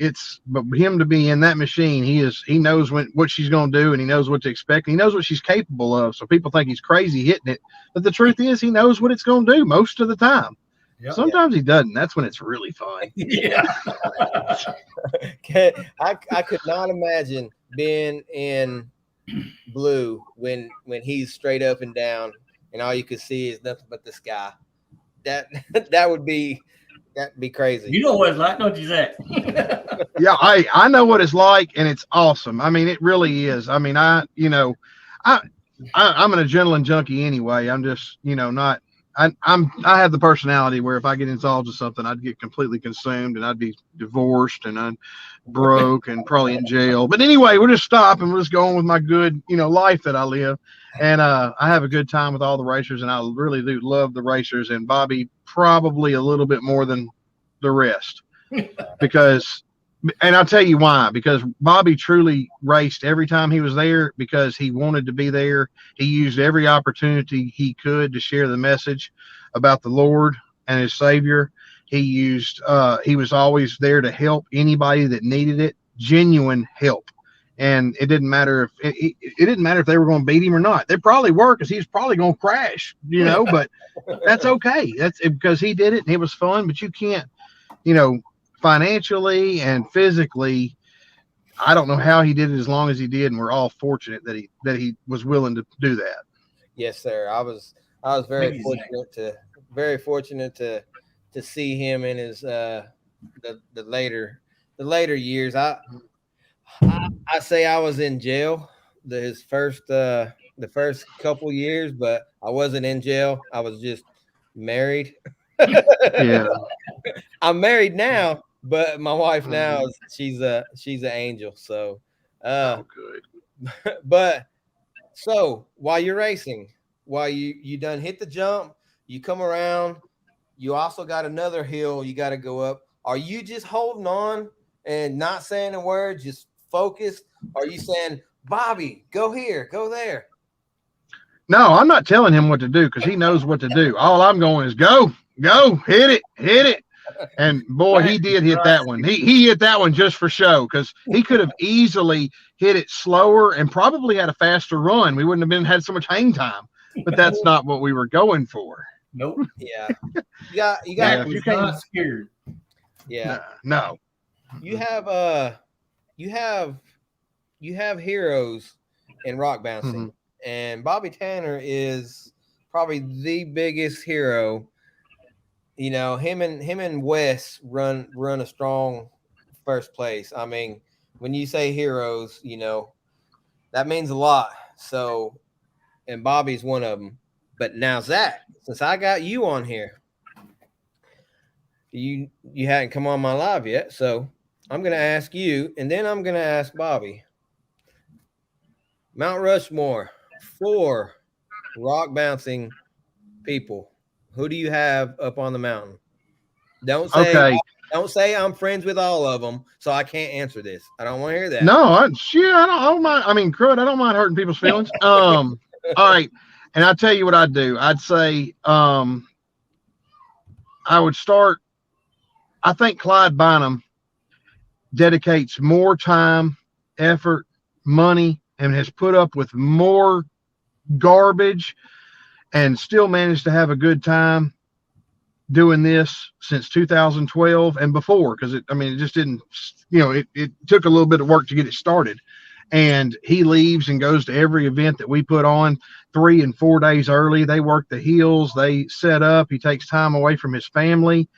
but him to be in that machine, he knows what she's going to do, and he knows what to expect. And he knows what she's capable of. So people think he's crazy hitting it, but the truth is he knows what it's going to do most of the time. Yep. Sometimes he doesn't. That's when it's really fun. Yeah. I could not imagine being in blue when he's straight up and down and all you could see is nothing but the sky. That would be That'd be crazy. You know what it's like, don't you, Zach? Yeah, I know what it's like, and it's awesome. I mean, it really is. I mean, I'm an adrenaline junkie anyway. I'm just, not. I have the personality where if I get involved in something, I'd get completely consumed, and I'd be divorced, and I'd broke, and probably in jail. But anyway, we'll just stop, and we'll just go on with my good, life that I live. And I have a good time with all the racers, and I really do love the racers, and Bobby probably a little bit more than the rest, because. And I'll tell you why, because Bobby truly raced every time he was there because he wanted to be there. He used every opportunity he could to share the message about the Lord and his Savior. He was always there to help anybody that needed it, genuine help. And it didn't matter if they were going to beat him or not. They probably were, because he's probably going to crash, but that's okay. That's because he did it and it was fun, but you can't, financially and physically, I don't know how he did it as long as he did, and we're all fortunate that he was willing to do that. Yes, sir. I was very fortunate to see him in his the later years. I say I was in jail the first couple years, but I wasn't in jail. I was just married. Yeah. I'm married now, but my wife now she's an angel. So, good. But so while you're racing, while you done hit the jump, you come around, you also got another hill you got to go up. Are you just holding on and not saying a word, just focused? Are you saying, Bobby, go here, go there? No, I'm not telling him what to do, because he knows what to do. All I'm going is go, hit it. And boy, he did hit that one. He hit that one just for show, because he could have easily hit it slower and probably had a faster run. We wouldn't have had so much hang time, but that's not what we were going for. Nope. Yeah. You not scared. Yeah. No. You have heroes in rock bouncing, and Bobby Tanner is probably the biggest hero. Him and Wes run a strong first place. I mean, when you say heroes, that means a lot. So, and Bobby's one of them. But now, Zach, since I got you on here, you hadn't come on my live yet, so I'm going to ask you, and then I'm going to ask Bobby. Mount Rushmore, 4 rock bouncing people. Who do you have up on the mountain? Don't say I'm friends with all of them, so I can't answer this. I don't want to hear that. No, I don't mind. I mean, crud, I don't mind hurting people's feelings. All right. And I'll tell you what I'd do. I'd say I would start. I think Clyde Bynum dedicates more time, effort, money, and has put up with more garbage and still managed to have a good time doing this since 2012 and before, because it just didn't, it took a little bit of work to get it started. And he leaves and goes to every event that we put on 3 and 4 days early. They work the hills, they set up, he takes time away from his family.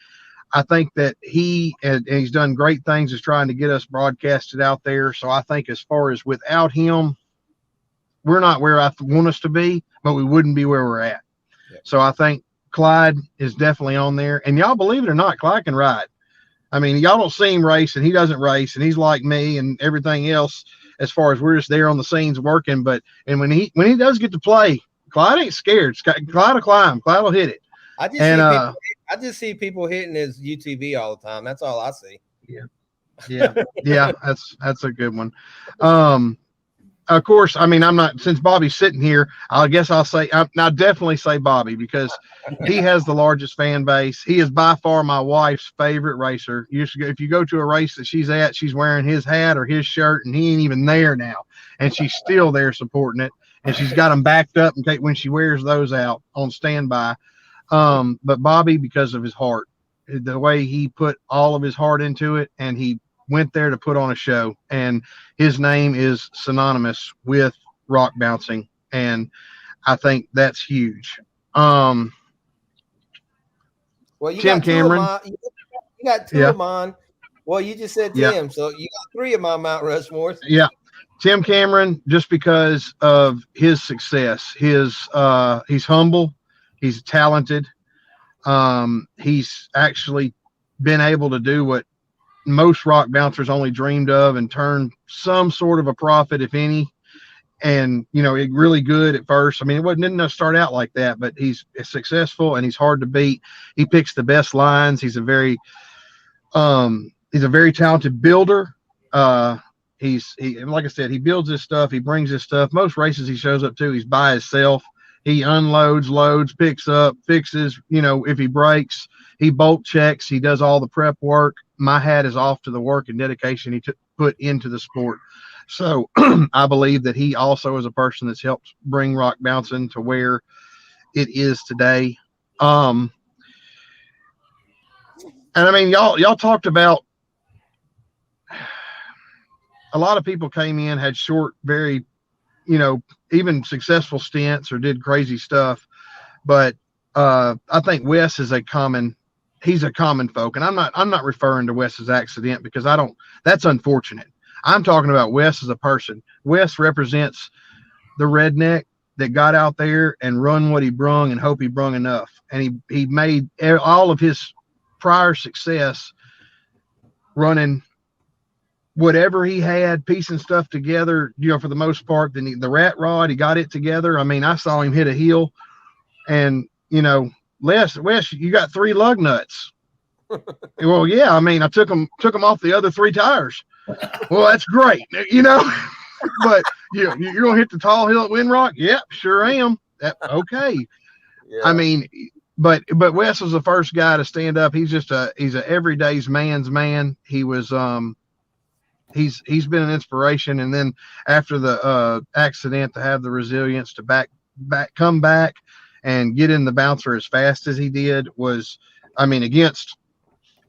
I think that he's done great things as trying to get us broadcasted out there. So I think as far as without him, we're not where I want us to be, but we wouldn't be where we're at. Yep. So I think Clyde is definitely on there. And y'all believe it or not, Clyde can ride. I mean, y'all don't see him race, and he doesn't race, and he's like me and everything else as far as we're just there on the scenes working. And when he does get to play, Clyde ain't scared. Clyde will climb. Clyde will hit it. I just see people hitting his UTV all the time. That's all I see. Yeah. That's a good one. Of course, I mean, I'm not, since Bobby's sitting here, I'll definitely say Bobby, because he has the largest fan base. He is by far my wife's favorite racer. If you go to a race that she's at, she's wearing his hat or his shirt, and he ain't even there now, and she's still there supporting it. And she's got them backed up in case when she wears those out on standby. But Bobby, because of his heart, the way he put all of his heart into it, and he went there to put on a show, and his name is synonymous with rock bouncing, and I think that's huge. Well, Tim Cameron. You got two Yeah. of mine. Well, you just said Yeah. Tim, so you got three of my Mount Rushmores. Yeah. Tim Cameron, just because of his success, he's humble, he's talented. He's actually been able to do what most rock bouncers only dreamed of and turn some sort of a profit, if any. And, really good at first. I mean, didn't start out like that, but he's successful and he's hard to beat. He picks the best lines. He's a very talented builder. He like I said, he builds his stuff. He brings his stuff. Most races he shows up to, he's by himself. He unloads, loads, picks up, fixes, if he breaks, he bolt checks. He does all the prep work. My hat is off to the work and dedication he put into the sport. So I believe that he also is a person that's helped bring rock bouncing to where it is today. And I mean, y'all talked about, a lot of people came in, had short, very, even successful stints or did crazy stuff. But I think Wes is he's a common folk. And I'm not referring to Wes's accident because that's unfortunate. I'm talking about Wes as a person. Wes represents the redneck that got out there and run what he brung and hope he brung enough. And he made all of his prior success running whatever he had, piecing stuff together, for the most part. Then the rat rod, he got it together. I mean, I saw him hit a hill, and Wes, you got 3 lug nuts. Well, yeah, I mean, I took them off the other 3 tires. Well, that's great, but you're gonna hit the tall hill at Windrock? Yep, sure am. Okay. Yeah. I mean, but Wes was the first guy to stand up. He's a everyday's man's man. He was he's been an inspiration. And then after the accident, to have the resilience to come back and get in the bouncer as fast as he did was, I mean, against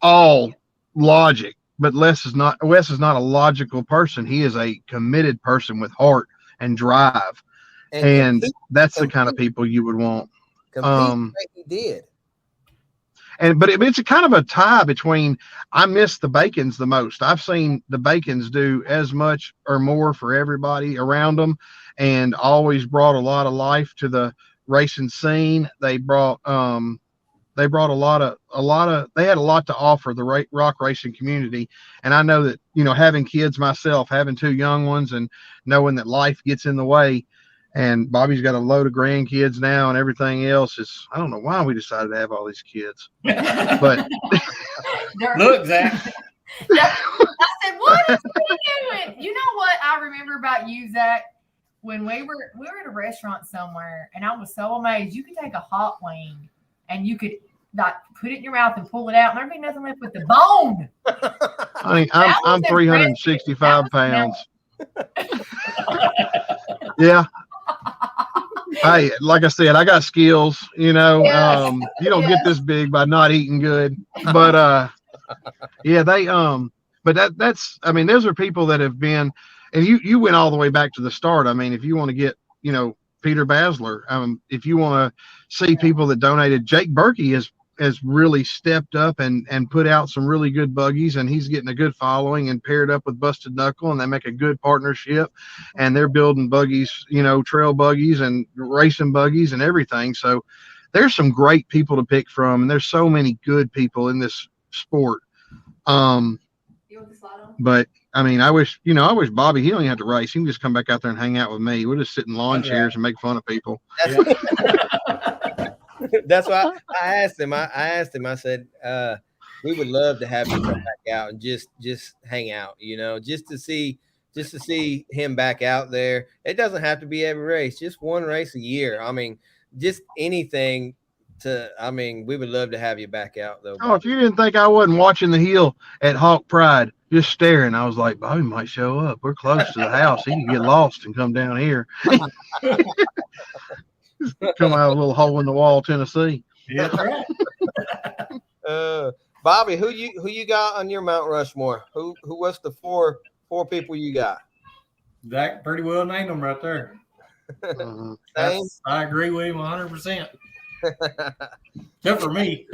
all logic. But Wes is not a logical person. He is a committed person with heart and drive. And that's the kind of people you would want. Like he did. But it's a kind of a tie between, I miss the Bacons the most. I've seen the Bacons do as much or more for everybody around them, and always brought a lot of life to the racing scene. They brought they had a lot to offer the rock racing community. And I know that, having kids myself, having 2 young ones, and knowing that life gets in the way, and Bobby's got a load of grandkids now and everything else, I don't know why we decided to have all these kids, but Look, Zach. Yeah. I said, what is he doing? You know what I remember about you, Zach? When we were at a restaurant somewhere, and I was so amazed. You could take a hot wing and you could like put it in your mouth and pull it out, and there'd be nothing left with the bone. I mean, I'm 365 pounds. Yeah. Hey, like I said, I got skills, you don't get this big by not eating good, but, yeah, but that's, I mean, those are people that have been, and you went all the way back to the start. I mean, if you want to get, Peter Basler, if you want to see people that donated, Jake Berkey has really stepped up and put out some really good buggies, and he's getting a good following and paired up with Busted Knuckle, and they make a good partnership, and they're building buggies, trail buggies and racing buggies and everything. So there's some great people to pick from, and there's so many good people in this sport. But I mean, I wish Bobby, he don't even have to race. He can just come back out there and hang out with me. We'll just sit in lawn chairs and make fun of people. That's why I asked him. I said, we would love to have you come back out and just hang out, just to see him back out there. It doesn't have to be every race, just one race a year. I mean, just anything we would love to have you back out though. Oh, if you didn't think I wasn't watching the hill at Hawk Pride, just staring, I was like, Bobby might show up. We're close to the house. He can get lost and come down here. Come out a little hole in the wall, Tennessee. Yeah, that's right. Bobby, who you got on your Mount Rushmore? What's the four people you got? Zach pretty well named them right there. I agree with him 100%. Except for me.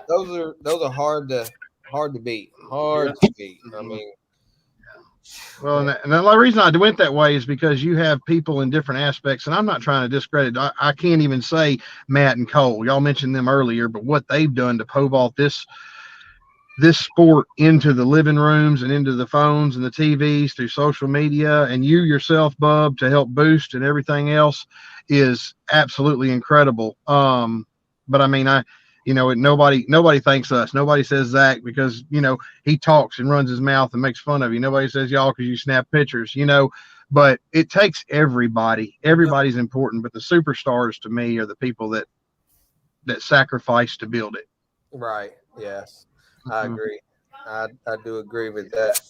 Those are hard to hard to beat. Hard to beat. I mean, Well, and the reason I went that way is because you have people in different aspects, and I'm not trying to discredit. I can't even say Matt and Cole. Y'all mentioned them earlier, but what they've done to pole vault this sport into the living rooms and into the phones and the TVs through social media, and you yourself, Bub, to help boost and everything else is absolutely incredible. But I mean, nobody thanks us. Nobody says Zach because, he talks and runs his mouth and makes fun of you. Nobody says y'all because you snap pictures, but it takes everybody. Everybody's important, but the superstars to me are the people that sacrifice to build it. right. Yes. I agree. I do agree with that.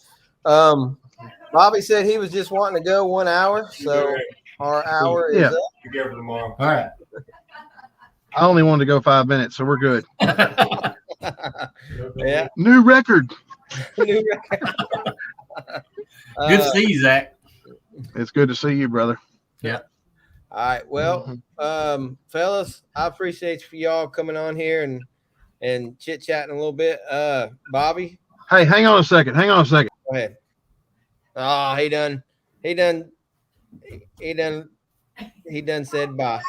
Bobby said he was just wanting to go 1 hour, so our hour is up. You go for tomorrow. All right. I only wanted to go 5 minutes, so we're good. Yeah. New record. Good to see you, Zach. It's good to see you, brother. All right. Well, fellas, I appreciate y'all coming on here and chit chatting a little bit. Bobby, Hey, hang on a second. go ahead. Oh, he done said bye.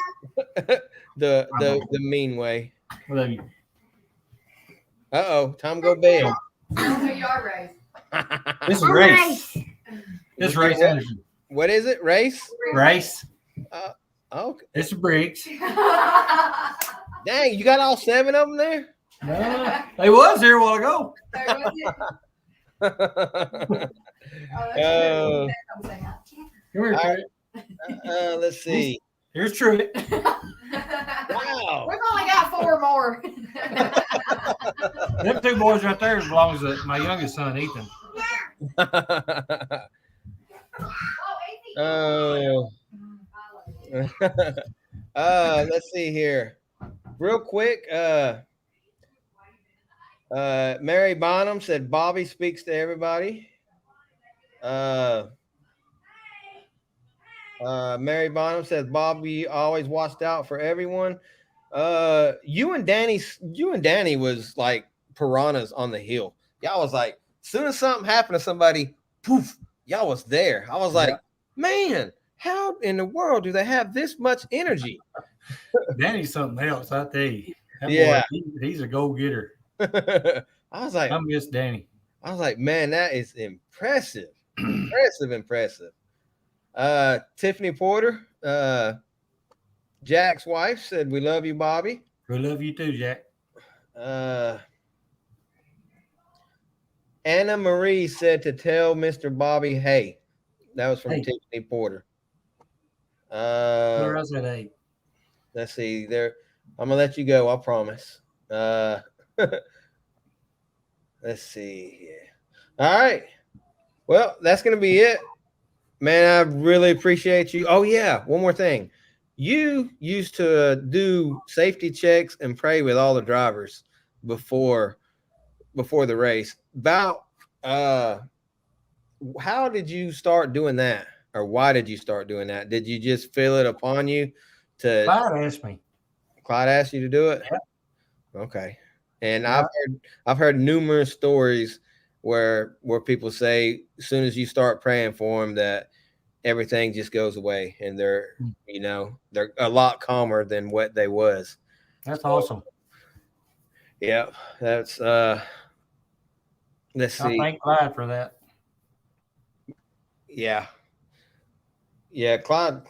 the mean way. Love you. Time to go bed. Who you are, Ray? This is Race. This is Race What? Anderson. What is it? Race? Race. Okay. This is Briggs. Dang, you got all 7 of them there? No, they was here a while ago. Oh. Come here, Truett. Let's see. Here's Truett. Wow. We've only got 4 more. Them 2 boys right there belongs to my youngest son, Ethan. Oh. Let's see here. Real quick, Mary Bonham said Bobby speaks to everybody. Mary Bonham says Bobby always watched out for everyone. You and Danny was like piranhas on the hill. Y'all was like, as soon as something happened to somebody, poof, y'all was there. I was like, man, how in the world do they have this much energy? Danny's something else, I tell you. That Yeah. boy, he's a go-getter. I was like, I miss Danny. man, that is impressive. Impressive. Tiffany Porter, Jack's wife, said, we love you, Bobby. We love you too, Jack. Anna Marie said to tell Mr. Bobby, hey. That was from Hey. Tiffany Porter. Where else at 8? Let's see there. I'm gonna let you go, I promise. Let's see here. All right. Well, that's gonna be it. Man, I really appreciate you. Oh, yeah. One more thing. You used to do safety checks and pray with all the drivers before the race. About how did you start doing that? Or why did you start doing that? Did you just feel it upon you to Clyde asked me. Clyde asked you to do it? Yeah. Okay. And Yeah. I've heard numerous stories where people say as soon as you start praying for them that everything just goes away and they're a lot calmer than what they was. That's awesome. Yeah, that's let's I see. thank Clyde for that. Yeah, Clyde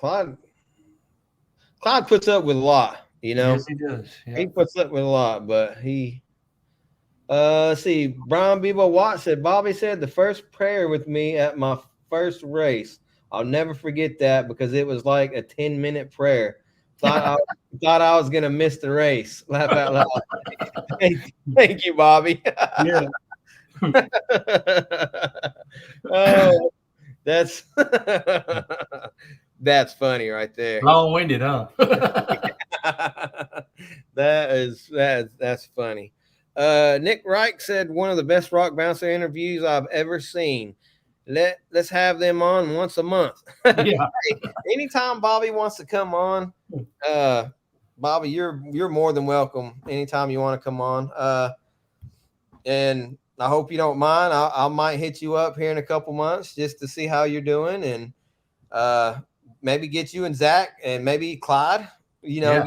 puts up with a lot, Yes, he does. Yeah. He puts up with a lot, but he let's see. Brian Bebo Watt said Bobby said the first prayer with me at my first race. I'll never forget that because it was like a 10-minute prayer. Thought I was gonna miss the race. Laugh out loud. Thank you, Bobby. Yeah. Oh, that's that's funny right there. Long-winded, huh? That's funny. Nick Reich said one of the best Rock Bouncer interviews I've ever seen. Let's have them on once a month. Yeah. Anytime Bobby wants to come on, Bobby, you're more than welcome anytime you want to come on. And I hope you don't mind. I might hit you up here in a couple months just to see how you're doing, and maybe get you and Zach and maybe Clyde. You know, Yeah.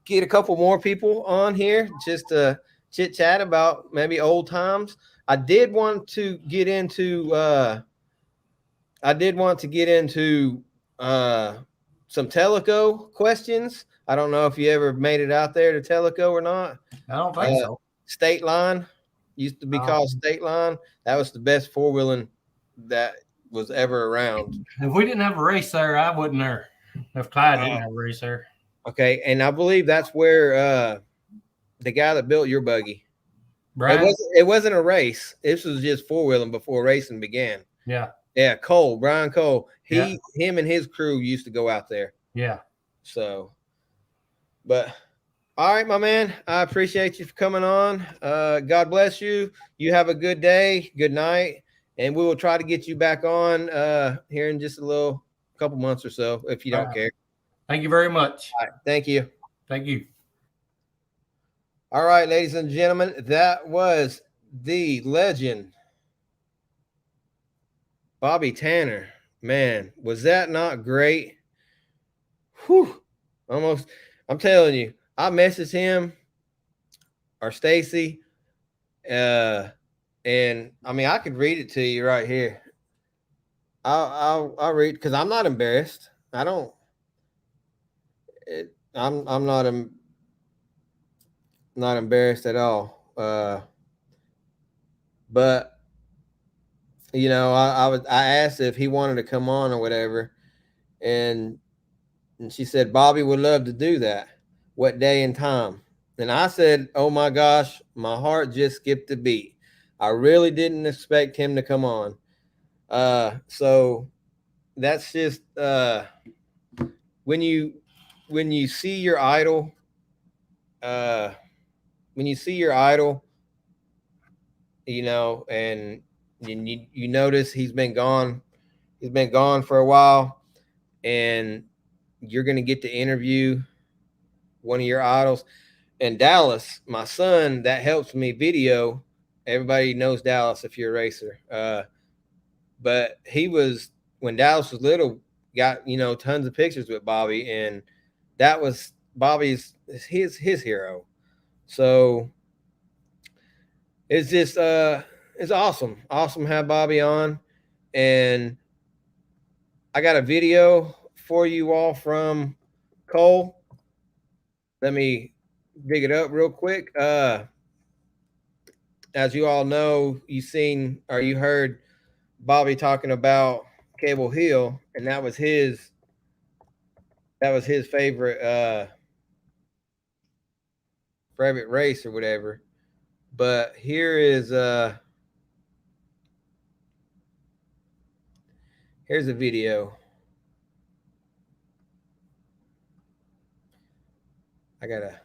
get a couple more people on here just to chit chat about maybe old times. I did want to get into some Teleco questions. I don't know if you ever made it out there to Teleco or not. I don't think so. State Line used to be called State Line. That was the best four-wheeling that was ever around. If we didn't have a race there, I wouldn't there. If Clyde didn't have a race there. Okay, and I believe that's where the guy that built your buggy. Brian? It wasn't a race. This was just four-wheeling before racing began. Yeah. Yeah, Brian Cole. Him and his crew used to go out there. Yeah. So, but all right, my man. I appreciate you for coming on. God bless you. You have a good day, good night, and we will try to get you back on here in just a couple months or so, if you don't care. Thank you very much. All right, thank you. Thank you. All right, ladies and gentlemen, that was the legend, Bobby Tanner. Man, was that not great? Whew. Almost. I'm telling you, I messaged him or Stacy, and I mean, I could read it to you right here. I'll read, because I'm not embarrassed. I'm not embarrassed at all. But you know, I asked if he wanted to come on or whatever, and she said Bobby would love to do that. What day and time? And I said, oh my gosh, my heart just skipped a beat. I really didn't expect him to come on. So that's just when you see your idol, you know, and you notice he's been gone for a while, and you're going to get to interview one of your idols. And Dallas, my son, that helps me video. Everybody knows Dallas if you're a racer. But he was, when Dallas was little, got, you know, tons of pictures with Bobby, and that was Bobby's his hero. So it's just it's awesome to have Bobby on. And I got a video for you all from Cole. Let me dig it up real quick. As you all know, you heard Bobby talking about Cable Hill, and that was his favorite race or whatever. But here's a video. I gotta.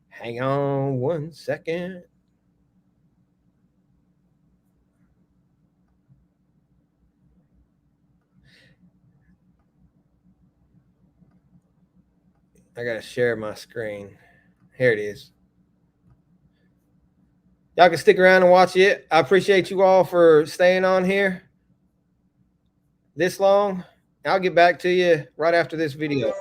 Hang on 1 second. I gotta share my screen. Here it is. Y'all can stick around and watch it. I appreciate you all for staying on here this long. I'll get back to you right after this video.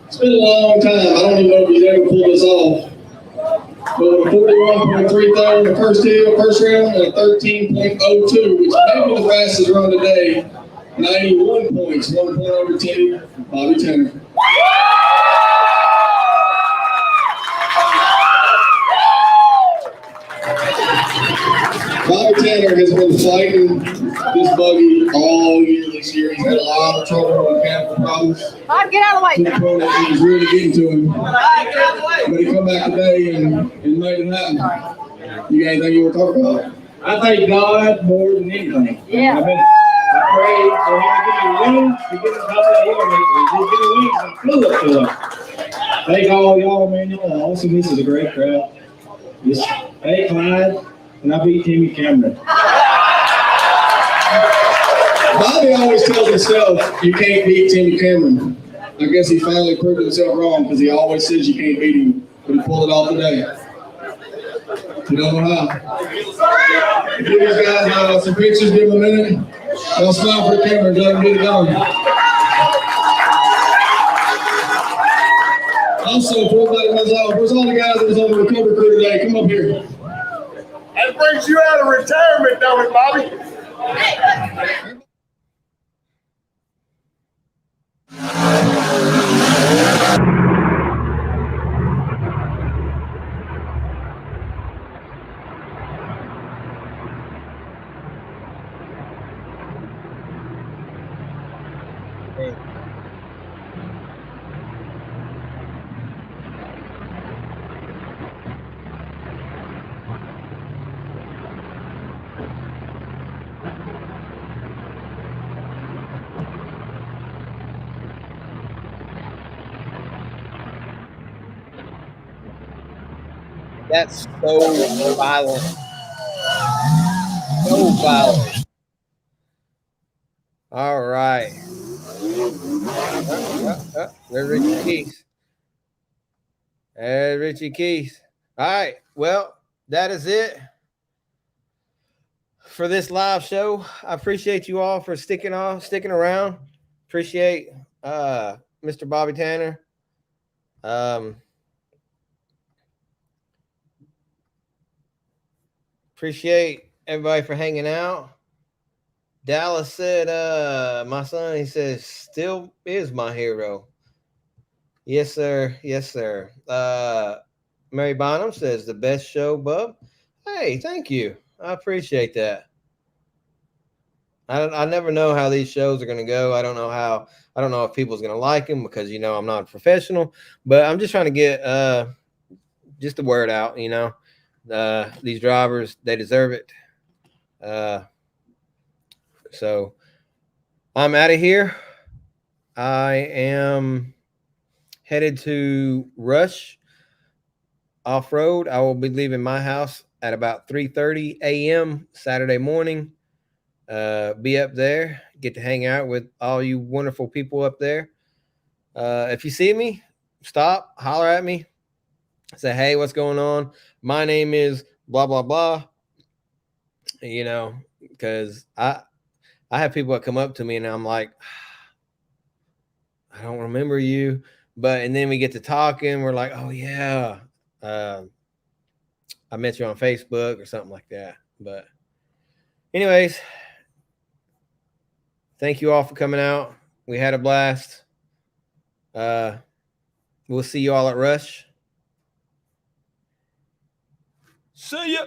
It's been a long time. I don't even know if he's ever pulled this off. But with a 41.33 in the first round, and a 13.02, which may be the fastest run today. 91 points, 1 point over Teddy, Bobby Tanner. Bobby Tanner has been fighting this buggy all year this year. He's had a lot of trouble with mechanical problems. Bob, get out of the way. To the point that he was really getting to him. But he come back today and made it happen. You got anything you want to talk about? I thank God more than anything. Yeah. I prayed for him to give me wings, to get him top of that hill, and to give me wings and flew up to him. Thank all y'all, man. Y'all are awesome. This is a great crowd. Hey, Clyde, and I beat Timmy Cameron. Bobby always tells himself you can't beat Timmy Cameron. I guess he finally proved himself wrong because he always says you can't beat him, but he pulled it off today. You don't know how. Give these guys some pictures, give them a minute. They'll smile for the camera and let them get it done. Also, for everybody that was out, where's all the guys that was on the recovery crew today? Come up here. That brings you out of retirement, don't it, Bobby? That's so violent. So violent. All right. There's Richie Keith. There's Richie Keith. All right. Well, that is it for this live show. I appreciate you all for sticking around. Appreciate Mr. Bobby Tanner. Appreciate everybody for hanging out. Dallas said, my son, he says, still is my hero. Yes, sir. Yes, sir. Mary Bonham says, the best show, bub. Hey, thank you. I appreciate that. I never know how these shows are going to go. I don't know if people's going to like them because, you know, I'm not a professional, but I'm just trying to get just the word out, you know. These drivers, they deserve it. So I'm out of here. I am headed to Rush Off-Road. I will be leaving my house at about 3:30 a.m. Saturday morning. Be up there, get to hang out with all you wonderful people up there. If you see me, stop, holler at me, say, hey, what's going on? My name is blah, blah, blah. You know, because I have people that come up to me and I'm like, I don't remember you. And then we get to talking. We're like, oh, yeah, I met you on Facebook or something like that. But anyways, thank you all for coming out. We had a blast. We'll see you all at Rush. See ya.